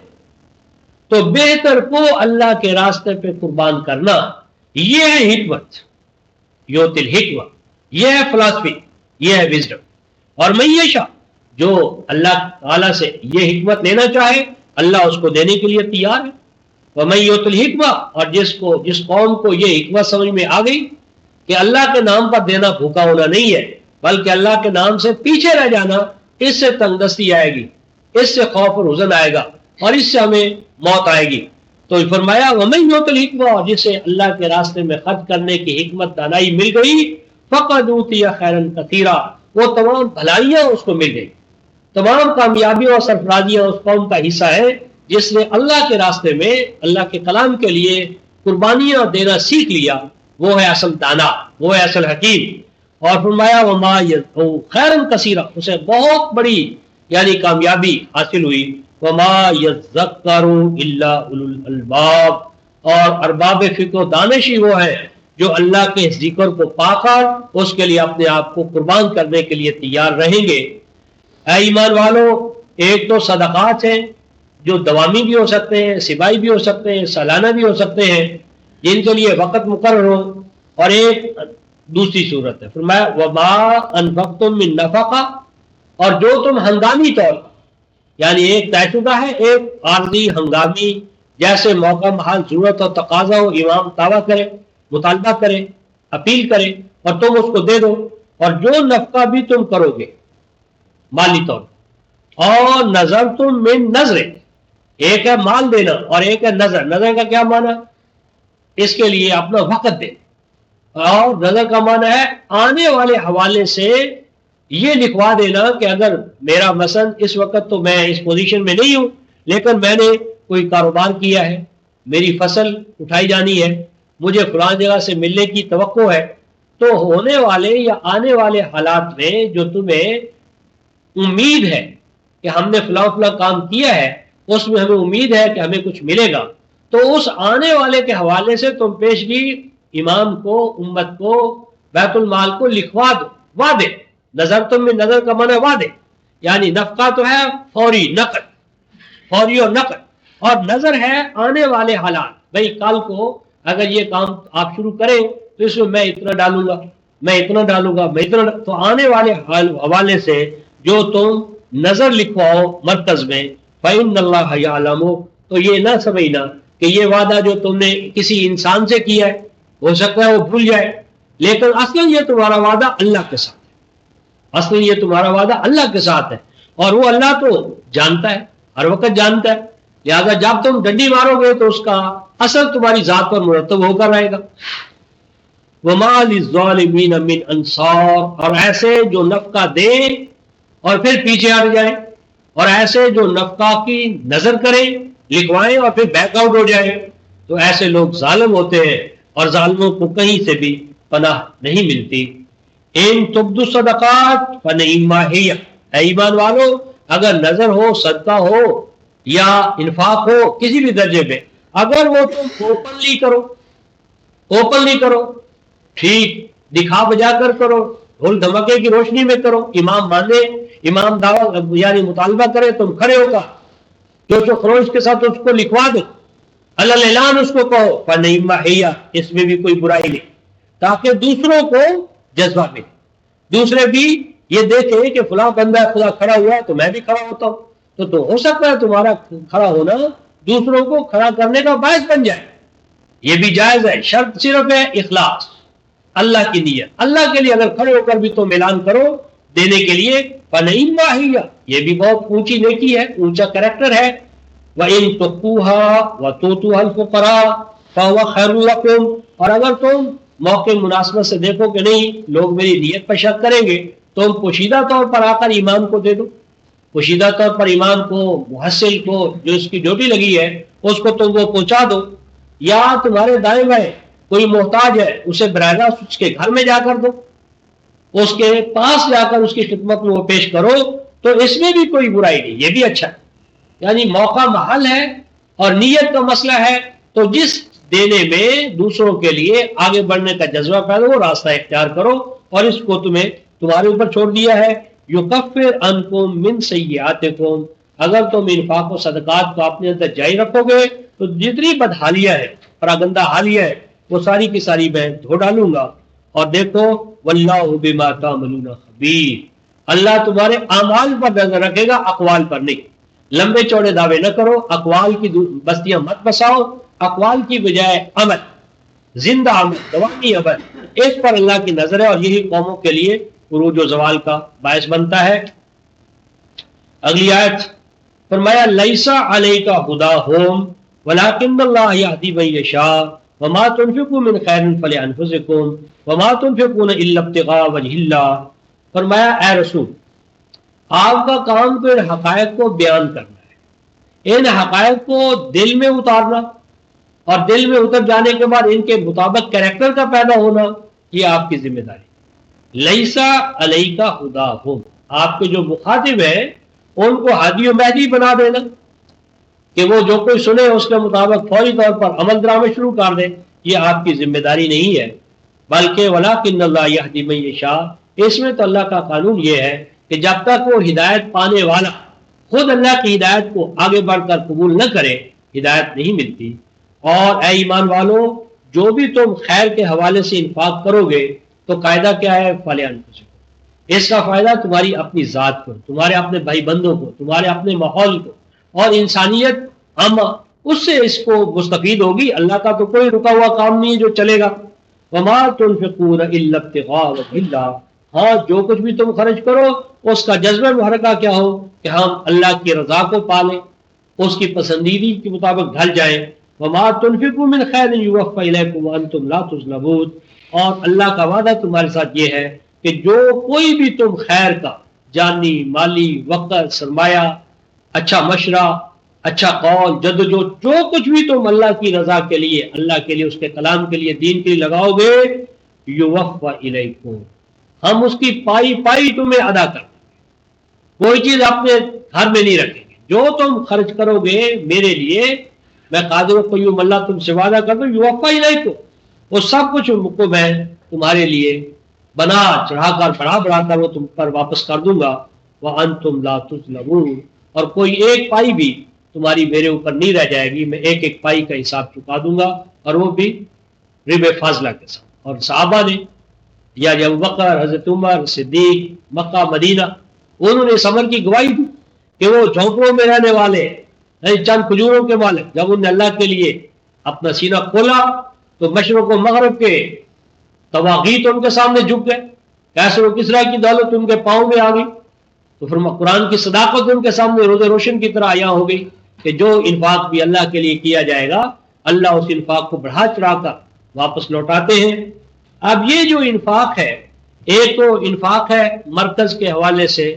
[SPEAKER 1] تو بہتر کو اللہ کے راستے پہ قربان کرنا، یہ ہے حکمت. یوت الحکمہ، یہ ہے فلسفی، یہ ہے وزڈم. اور میں یہ شاہ جو اللہ تعالیٰ سے یہ حکمت لینا چاہے اللہ اس کو دینے کے لیے تیار ہے. وَمَن يُؤْتِ الْحِكْمَةَ، اور جس قوم کو یہ حکمت سمجھ میں آ گئی کہ اللہ کے نام پر دینا بھوکا ہونا نہیں ہے بلکہ اللہ کے نام سے پیچھے رہ جانا، اس سے تنگ دستی آئے گی، اس سے خوف اور حزن آئے گا، اور اس سے ہمیں موت آئے گی. تو فرمایا وَمَن يُؤْتِ الْحِكْمَةَ، اور جسے اللہ کے راستے میں خرچ کرنے کی حکمت دانائی مل گئی، فَقَدْ أُوتِيَ خَيْرًا كَثِيرًا، وہ تمام بھلائیاں اس کو مل گئی، تمام کامیابیوں اور سرفرازیاں اس قوم کا حصہ ہے جس نے اللہ کے راستے میں اللہ کے کلام کے لیے قربانیاں دینا سیکھ لیا. وہ ہے اصل دانا، وہ ہے اصل حکیم. اور فرمایا وما خیرا کثیرا، اسے بہت بڑی یعنی کامیابی حاصل ہوئی. وما یذکر الا اولو الالباب، اور ارباب فکر و دانشی وہ ہیں جو اللہ کے ذکر کو پا کر اس کے لیے اپنے آپ کو قربان کرنے کے لیے تیار رہیں گے. اے ایمان والو، ایک تو صدقات ہیں جو دوامی بھی ہو سکتے ہیں، سبائی بھی ہو سکتے ہیں، سالانہ بھی ہو سکتے ہیں، جن کے لیے وقت مقرر ہو. اور ایک دوسری صورت ہے فرمایا وما انفقتم من نفقہ، اور جو تم ہنگامی طور پر، یعنی ایک طے شدہ ہے، ایک عارضی ہنگامی، جیسے موقع محال ضرورت اور تقاضا ہو، امام دعویٰ کرے، مطالبہ کرے، اپیل کرے اور تم اس کو دے دو. اور جو نفقہ بھی تم کرو گے مالی طور پر، اور نظر تم من نظر، ایک ہے مال دینا اور ایک ہے نظر. نظر کا کیا معنی؟ اس کے لیے اپنا وقت دے. اور نظر کا معنی ہے آنے والے حوالے سے یہ لکھوا دینا کہ اگر میرا مثلا اس وقت تو میں اس پوزیشن میں نہیں ہوں، لیکن میں نے کوئی کاروبار کیا ہے، میری فصل اٹھائی جانی ہے، مجھے فلاں جگہ سے ملنے کی توقع ہے، تو ہونے والے یا آنے والے حالات میں جو تمہیں امید ہے کہ ہم نے فلاں فلاں کام کیا ہے، اس میں ہمیں امید ہے کہ ہمیں کچھ ملے گا، تو اس آنے والے کے حوالے سے تم پیشگی امام کو، امت کو، بیت المال کو لکھوا دو. وعدے، نظر تم میں نظر کا معنی وعدے، یعنی نفقہ تو ہے فوری، نقد، فوری اور نقد، اور نظر ہے آنے والے حالات. بھئی کل کو اگر یہ کام آپ شروع کریں تو اس میں اتنا ڈالوں گا، میں اتنا ڈالوں گا، میں اتنا تو آنے والے حوالے سے جو تم نظر لکھواؤ مرکز میں، فَإِنَّ اللَّهَ يَعْلَمُ، تو یہ نہ سمجھنا کہ یہ وعدہ جو تم نے کسی انسان سے کیا ہے ہو سکتا ہے وہ بھول جائے، لیکن اصل یہ تمہارا وعدہ اللہ کے ساتھ ہے. اصل یہ تمہارا وعدہ اللہ کے ساتھ ہے، اور وہ اللہ تو جانتا ہے، ہر وقت جانتا ہے. لہذا جب تم ڈنڈی مارو گے تو اس کا اثر تمہاری ذات پر مرتب ہو کر رہے گا. وَمَا لِلظَّالِمِينَ مِنْ أَنصَارٍ، اور ایسے جو نفقہ دیں اور پھر پیچھے ہٹ جائیں، اور ایسے جو نفقہ کی نظر کریں، لکھوائیں اور پھر بیک آؤٹ ہو جائیں، تو ایسے لوگ ظالم ہوتے ہیں اور ظالموں کو کہیں سے بھی پناہ نہیں ملتی. ان تبدو صدقات فنعما ہی، اے ایمان والو اگر نظر ہو، صدقہ ہو یا انفاق ہو کسی بھی درجے میں، اگر وہ تم اوپنلی کرو، اوپنلی کرو، ٹھیک، دکھا بجا کر کرو، ڈھول دھماکے کی روشنی میں کرو، امام مانے، امام دعویٰ یعنی مطالبہ کرے، تم کھڑے ہو کر جو خروش کے ساتھ اس کو لکھوا دو، اللہ اعلان اس کو کہو، فنعما ہی، اس میں بھی کوئی برائی نہیں، تاکہ دوسروں کو جذبہ ملے، دوسرے بھی یہ دیکھیں کہ فلاں بندہ خدا کھڑا ہوا ہے تو میں بھی کھڑا ہوتا ہوں، تو ہو سکتا ہے تمہارا کھڑا ہونا دوسروں کو کھڑا کرنے کا باعث بن جائے. یہ بھی جائز ہے، شرط صرف ہے اخلاص، اللہ کی نیت. اللہ کے لیے اگر کھڑے ہو کر بھی تم اعلان کرو دینے کے لیے، فنعما ہی، یہ بھی بہت اونچی نیکی ہے، اونچا کریکٹر ہے. وَإِن تُخْفُوهَا وَتُؤْتُوهَا الْفُقَرَاءَ فَهُوَ خَيْرٌ لَكُمْ، اور اگر تم موقع مناسبت سے دیکھو کہ نہیں لوگ میری نیت پر شک کریں گے، تم پوشیدہ طور پر آ کر امام کو دے دو، پوشیدہ طور پر امام کو، محصل کو، جو اس کی ڈیوٹی لگی ہے اس کو تم وہ پہنچا دو. یا تمہارے دائیں بائیں کوئی محتاج ہے اسے براہ راست اس کے گھر میں جا کر دو، اس کے پاس جا کر اس کی خدمت میں وہ پیش کرو، تو اس میں بھی کوئی برائی نہیں، یہ بھی اچھا ہے۔ یعنی موقع محل ہے اور نیت کا مسئلہ ہے، تو جس دینے میں دوسروں کے لیے آگے بڑھنے کا جذبہ پیدا ہو راستہ اختیار کرو، اور اس کو تمہارے اوپر چھوڑ دیا ہے۔ یکفر عنکم من سیئاتکم، اگر تم انفاق و صدقات کو اپنے اندر جاری رکھو گے تو جتنی بدحالیہ ہے، پراگندہ حالیہ ہے، وہ ساری کی ساری میں دھو ڈالوں گا۔ اور دیکھو واللہ بما تعملون خبیر، اللہ تمہارے اعمال پر نظر رکھے گا، اقوال پر نہیں۔ لمبے چوڑے دعوے نہ کرو، اقوال کی بستیاں مت بساؤ، اقوال کی بجائے عمل، زندہ عمل، دوانی عمل، اس پر اللہ کی نظر ہے، اور یہی قوموں کے لیے عروج و زوال کا باعث بنتا ہے۔ اگلی آیت فرمایا لیسا علیک ھداھم ولکن اللہ یہدی من یشاء وما تنفقوا من خیر فلانفسکم وما تنفقون الا ابتغاء وجہ اللہ۔ فرمایا اے رسول، آپ کا کام تو ان حقائق کو بیان کرنا ہے، ان حقائق کو دل میں اتارنا، اور دل میں اتر جانے کے بعد ان کے مطابق کریکٹر کا پیدا ہونا، یہ آپ کی ذمہ داری۔ لیسا علیک ھداھم، آپ کے جو مخاطب ہیں ان کو ہادی و مہدی بنا دینا، کہ وہ جو کوئی سنے اس کے مطابق فوری طور پر عمل درآمد شروع کر دے، یہ آپ کی ذمہ داری نہیں ہے، بلکہ ولکن اللہ یہدی من یشاء، اس میں تو اللہ کا قانون یہ ہے کہ جب تک وہ ہدایت پانے والا خود اللہ کی ہدایت کو آگے بڑھ کر قبول نہ کرے، ہدایت نہیں ملتی۔ اور اے ایمان والو، جو بھی تم خیر کے حوالے سے انفاق کرو گے تو قاعدہ کیا ہے؟ فلانفسکم، اس کا فائدہ تمہاری اپنی ذات کو، تمہارے اپنے بھائی بندوں کو، تمہارے اپنے ماحول کو، اور انسانیت ہم اس سے اس کو مستفید ہوگی۔ اللہ کا تو کوئی رکا ہوا کام نہیں ہے جو چلے گا۔ وما تنفقون الا ابتغاء وجہ اللہ، ہاں جو کچھ بھی تم خرچ کرو اس کا جذبہ محرکہ کیا ہو کہ ہم اللہ کی رضا کو پالیں، اس کی پسندیدگی کے مطابق ڈھل جائیں۔ وما تنفقوا من خیر یوفى الیکم وانتم لا تظلمون، اور اللہ کا وعدہ تمہارے ساتھ یہ ہے کہ جو کوئی بھی تم خیر کا جانی، مالی، وقت، سرمایہ، اچھا مشورہ، اچھا قول، جدوجہد، جو کچھ بھی تم اللہ کی رضا کے لیے، اللہ کے لیے، اس کے کلام کے لیے، دین کے لیے لگاؤ گے، یوفى الیکم، ہم اس کی پائی پائی تمہیں ادا کر دیں گے، کوئی چیز اپنے گھر میں نہیں رکھیں گے، جو تم خرچ کرو گے میرے لیے، میں قادر و قیوم اللہ تم سے وعدہ کر دوں، یوفى الیکم، وہ سب کچھ کو میں تمہارے لیے بنا چڑھا کر بڑھا بڑھا کر وہ تم پر واپس کر دوں گا۔ وانتم لا تظلمون، اور کوئی ایک پائی بھی تمہاری میرے اوپر نہیں رہ جائے گی، میں ایک ایک پائی کا حساب چکا دوں گا، اور وہ بھی ربا فاضلہ کے ساتھ۔ اور صحابہ نے، یا ابو بکر، حضرت عمر، صدیق، مکہ مدینہ، انہوں نے اس عمل کی گواہی دی کہ وہ جھونپڑوں میں رہنے والے چند کھجوروں کے مالک، جب انہوں نے اللہ کے لیے اپنا سینہ کھولا تو مشرق و مغرب کے طواغیت ان کے سامنے جھک گئے، کیسر و کسریٰ کی دولت ان کے پاؤں میں آ گئی، تو پھر قرآن کی صداقت ان کے سامنے روز روشن کی طرح عیاں ہو گئی کہ جو انفاق بھی اللہ کے لیے کیا جائے گا، اللہ اس انفاق کو بڑھا چڑھا کر واپس لوٹاتے ہیں۔ اب یہ جو انفاق ہے، ایک تو انفاق ہے مرکز کے حوالے سے،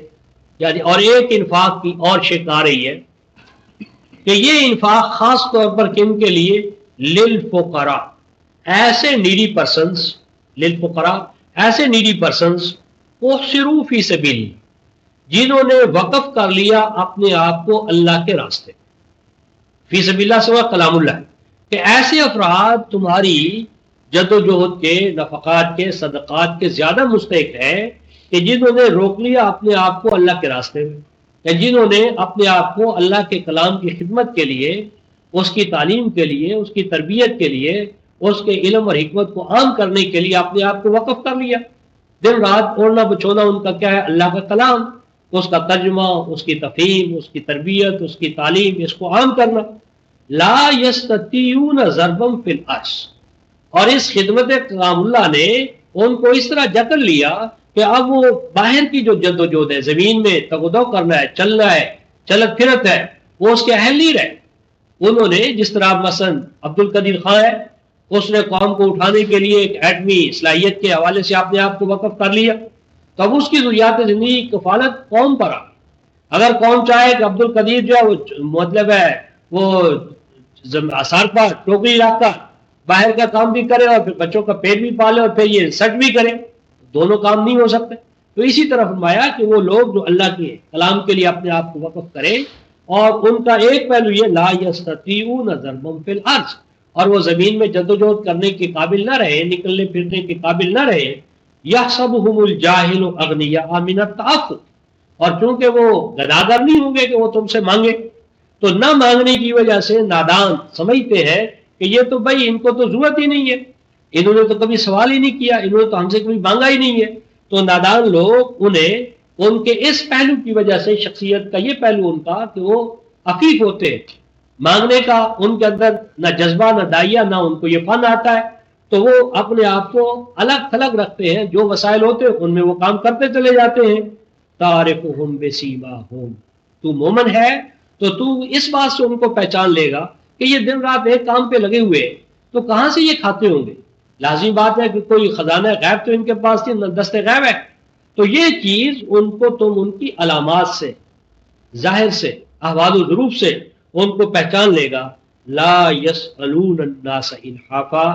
[SPEAKER 1] یعنی اور ایک انفاق کی اور شکل آ رہی ہے کہ یہ انفاق خاص طور پر کن کے لیے؟ للفقراء، ایسے نیڈی پرسنز، للفقراء، ایسے نیڈی پرسنز احصروا فی سبیل، جنہوں نے وقف کر لیا اپنے آپ کو اللہ کے راستے، فی سبیل اللہ سوا کلام اللہ ہے، کہ ایسے افراد تمہاری جدوجہد کے، نفقات کے، صدقات کے زیادہ مستحق ہیں کہ جنہوں نے روک لیا اپنے آپ کو اللہ کے راستے میں، یا جنہوں نے اپنے آپ کو اللہ کے کلام کی خدمت کے لیے، اس کی تعلیم کے لیے، اس کی تربیت کے لیے، اس کے علم اور حکمت کو عام کرنے کے لیے اپنے آپ کو وقف کر لیا۔ دن رات اوڑھنا بچھونا ان کا کیا ہے؟ اللہ کا کلام، اس کا ترجمہ، اس کی تفہیم، اس کی تربیت، اس کی تعلیم، اس کو عام کرنا۔ لا یستطیعون ضربا فی الارض، اور اس خدمت کلام اللہ نے ان کو اس طرح جکڑ لیا کہ اب وہ باہر کی جو جد و جہد ہے، زمین میں تگودو کرنا ہے، چلنا ہے، چلت پھرت ہے، وہ اس کے اہل نہیں رہے۔ انہوں نے جس طرح مثلا عبد القدیر خان ہے، اس نے قوم کو اٹھانے کے لیے ایک ایٹمی صلاحیت کے حوالے سے اپنے آپ کو وقف کر لیا، تو اب اس کی ضروریات زندگی کی کفالت قوم پر آ۔ اگر قوم چاہے کہ عبد القدیر جو ہے وہ مطلب ہے وہ آثار پر ٹوکری رکھ کر باہر کا کام بھی کرے اور پھر بچوں کا پیٹ بھی پالے اور پھر یہ سچ بھی کرے، دونوں کام نہیں ہو سکتے۔ تو اسی طرح فرمایا کہ وہ لوگ جو اللہ کے کلام کے لیے اپنے آپ کو وقف کریں، اور ان کا ایک پہلو یہ لا یستطیعون ضربا فی الارض، اور وہ زمین میں جدوجہد کرنے کے قابل نہ رہے، نکلنے پھرنے کے قابل نہ رہے، یحسبهم الجاہل اغنیاء من التعفف، اور چونکہ وہ گداگر نہیں ہوں گے کہ وہ تم سے مانگے، تو نہ مانگنے کی وجہ سے نادان سمجھتے ہیں کہ یہ تو بھائی ان کو تو ضرورت ہی نہیں ہے، انہوں نے تو کبھی سوال ہی نہیں کیا، انہوں نے تو ہم سے کبھی مانگا ہی نہیں ہے۔ تو نادان لوگ انہیں ان کے اس پہلو کی وجہ سے، شخصیت کا یہ پہلو ان کا کہ وہ عفیف ہوتے ہیں، مانگنے کا ان کے اندر نہ جذبہ نہ دائیا، نہ ان کو یہ فن آتا ہے، تو وہ اپنے آپ کو الگ تھلگ رکھتے ہیں، جو وسائل ہوتے ہیں ان میں وہ کام کرتے چلے جاتے ہیں۔ تعرفہم بسیماہم، تو مومن ہے تو تو اس بات سے ان کو پہچان لے گا کہ یہ دن رات ایک کام پہ لگے ہوئے، تو کہاں سے یہ کھاتے ہوں گے؟ لازمی بات ہے کہ کوئی خزانہ غیب تو ان کے پاس تھی، دست غیب ہے، تو یہ چیز ان کو تم ان کی علامات سے، ظاہر سے، احوال و ظروف سے ان کو پہچان لے گا۔ لا یسألون الناس الحافا،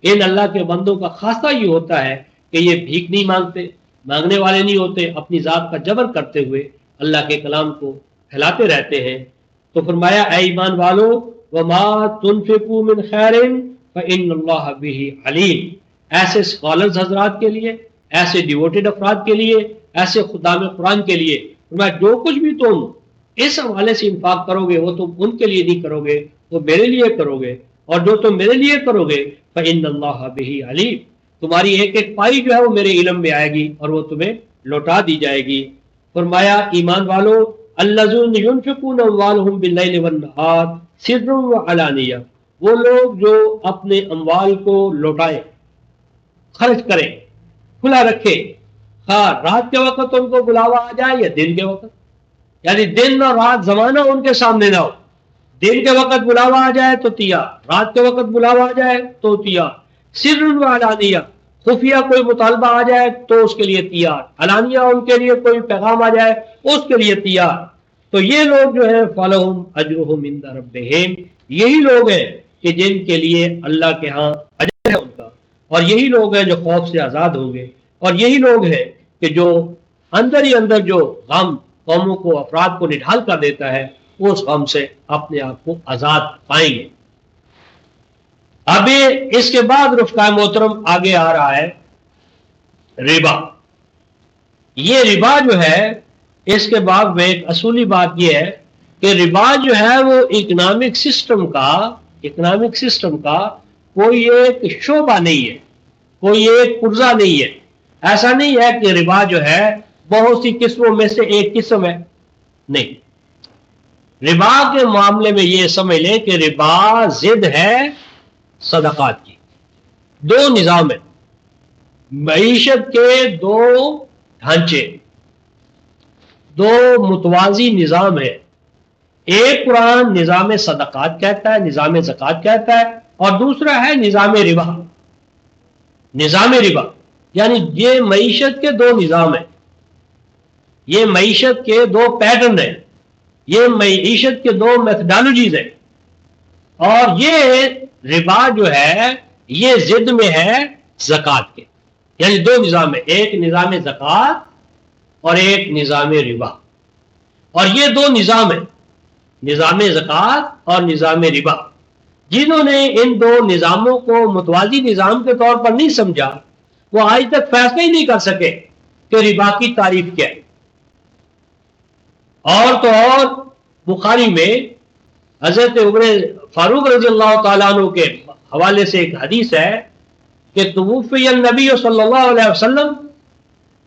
[SPEAKER 1] ان اللہ کے بندوں کا خاصہ یہ ہوتا ہے کہ یہ بھیک نہیں مانگتے، مانگنے والے نہیں ہوتے، اپنی ذات کا جبر کرتے ہوئے اللہ کے کلام کو پھیلاتے رہتے ہیں۔ تو فرمایا اے ایمان والو، وما تنفقوا من خیر فإن اللہ بہ علیم، ایسے اسکالرز حضرات کے لیے، ایسے ڈیووٹڈ افراد کے لیے، ایسے خدام قرآن کے لیے فرمایا جو کچھ بھی تم اس حوالے سے انفاق کرو گے وہ تم ان کے لیے نہیں کرو گے، وہ میرے لیے کرو گے، اور جو تم میرے لیے کرو گے فإن اللہ بہ علیم، تمہاری ایک ایک پائی جو ہے وہ میرے علم میں آئے گی اور وہ تمہیں لوٹا دی جائے گی۔ فرمایا ایمان والو، الذین ینفقون اموالہم باللیل والنہار سرا وعلانیہ، وہ لوگ جو اپنے اموال کو لوٹائیں، خرچ کریں، کھلا رکھے، خواہ رات کے وقت ان کو بلاوا آ جائے یا دن کے وقت، یعنی دن اور رات زمانہ ان کے سامنے نہ ہو، دن کے وقت بلاوا آ جائے تو تیار، رات کے وقت بلاوا آ جائے تو تیار، سر وعلانیہ، خفیہ کوئی مطالبہ آ جائے تو اس کے لیے تیار، علانیہ ان کے لیے کوئی پیغام آ جائے اس کے لیے تیار۔ تو یہ لوگ جو ہے فَلَهُمْ أَجْرُهُمْ عِنْدَ رَبِّهِمْ، یہی لوگ ہیں کہ جن کے لیے اللہ کے ہاں اجر ہے ان کا، اور یہی لوگ ہیں جو خوف سے آزاد ہوں گے، اور یہی لوگ ہیں کہ جو اندر ہی اندر جو غم قوموں کو، افراد کو نڈھال کر دیتا ہے، وہ اس غم سے اپنے آپ کو آزاد پائیں گے۔ اب اس کے بعد رفقائے محترم آگے آ رہا ہے ربا۔ یہ ربا جو ہے، اس کے بعد میں ایک اصولی بات یہ ہے کہ ربا جو ہے وہ اکنامک سسٹم کا کوئی ایک شعبہ نہیں ہے، کوئی ایک پرزہ نہیں ہے۔ ایسا نہیں ہے کہ ربا جو ہے بہت سی قسموں میں سے ایک قسم ہے، نہیں۔ ربا کے معاملے میں یہ سمجھ لیں کہ ربا ضد ہے صدقات کی۔ دو نظام ہیں، معیشت کے دو ڈھانچے، دو متوازی نظام ہیں۔ ایک قرآن نظام صدقات کہتا ہے، نظام زکوٰۃ کہتا ہے، اور دوسرا ہے نظام ربا۔ نظام ربا یعنی یہ معیشت کے دو نظام ہیں، یہ معیشت کے دو پیٹرن ہیں، یہ معیشت کے دو میتھڈالوجیز ہیں، اور یہ ربا جو ہے یہ ضد میں ہے زکوٰۃ کے، یعنی دو نظام ہیں، ایک نظام زکوٰۃ اور ایک نظام ربا، اور یہ دو نظام ہیں، نظام زکوٰۃ اور نظام ربا۔ جنہوں نے ان دو نظاموں کو متوازی نظام کے طور پر نہیں سمجھا، وہ آج تک فیصلہ ہی نہیں کر سکے کہ ربا کی تعریف کیا ہے۔ اور تو اور بخاری میں حضرت عمر فاروق رضی اللہ تعالیٰ عنہ کے حوالے سے ایک حدیث ہے کہ توفی النبی صلی اللہ علیہ وسلم،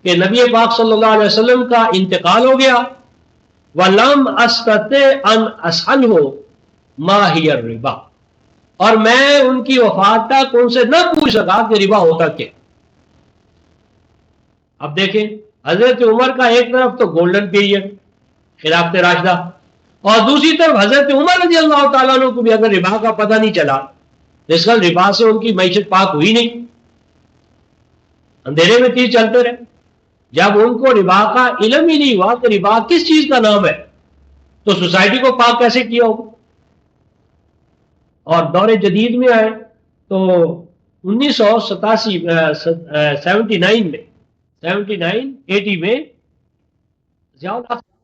[SPEAKER 1] کہ نبی پاک صلی اللہ علیہ وسلم کا انتقال ہو گیا، وَلَمْ أَسْتَطِعْ أَنْ أَسْأَلْهُ مَا هِيَ الرِّبَا، اور میں ان کی وفات تک ان سے نہ پوچھ سکا کہ ربا ہوتا کیا۔ اب دیکھیں حضرت عمر کا ایک طرف تو گولڈن پیریڈ خلافت راشدہ، اور دوسری طرف حضرت عمر رضی اللہ تعالیٰ عنہ کو بھی اگر ربا کا پتہ نہیں چلا، اس کا ربا سے ان کی معیشت پاک ہوئی نہیں، اندھیرے میں تیر چلتے رہے۔ جب ان کو ربا کا علم ہی نہیں ہوا کہ ربا کس چیز کا نام ہے، تو سوسائٹی کو پاک کیسے کیا ہوگا؟ اور دور جدید میں آئے تو 1979 میں 79 80 میں ضیاء الحق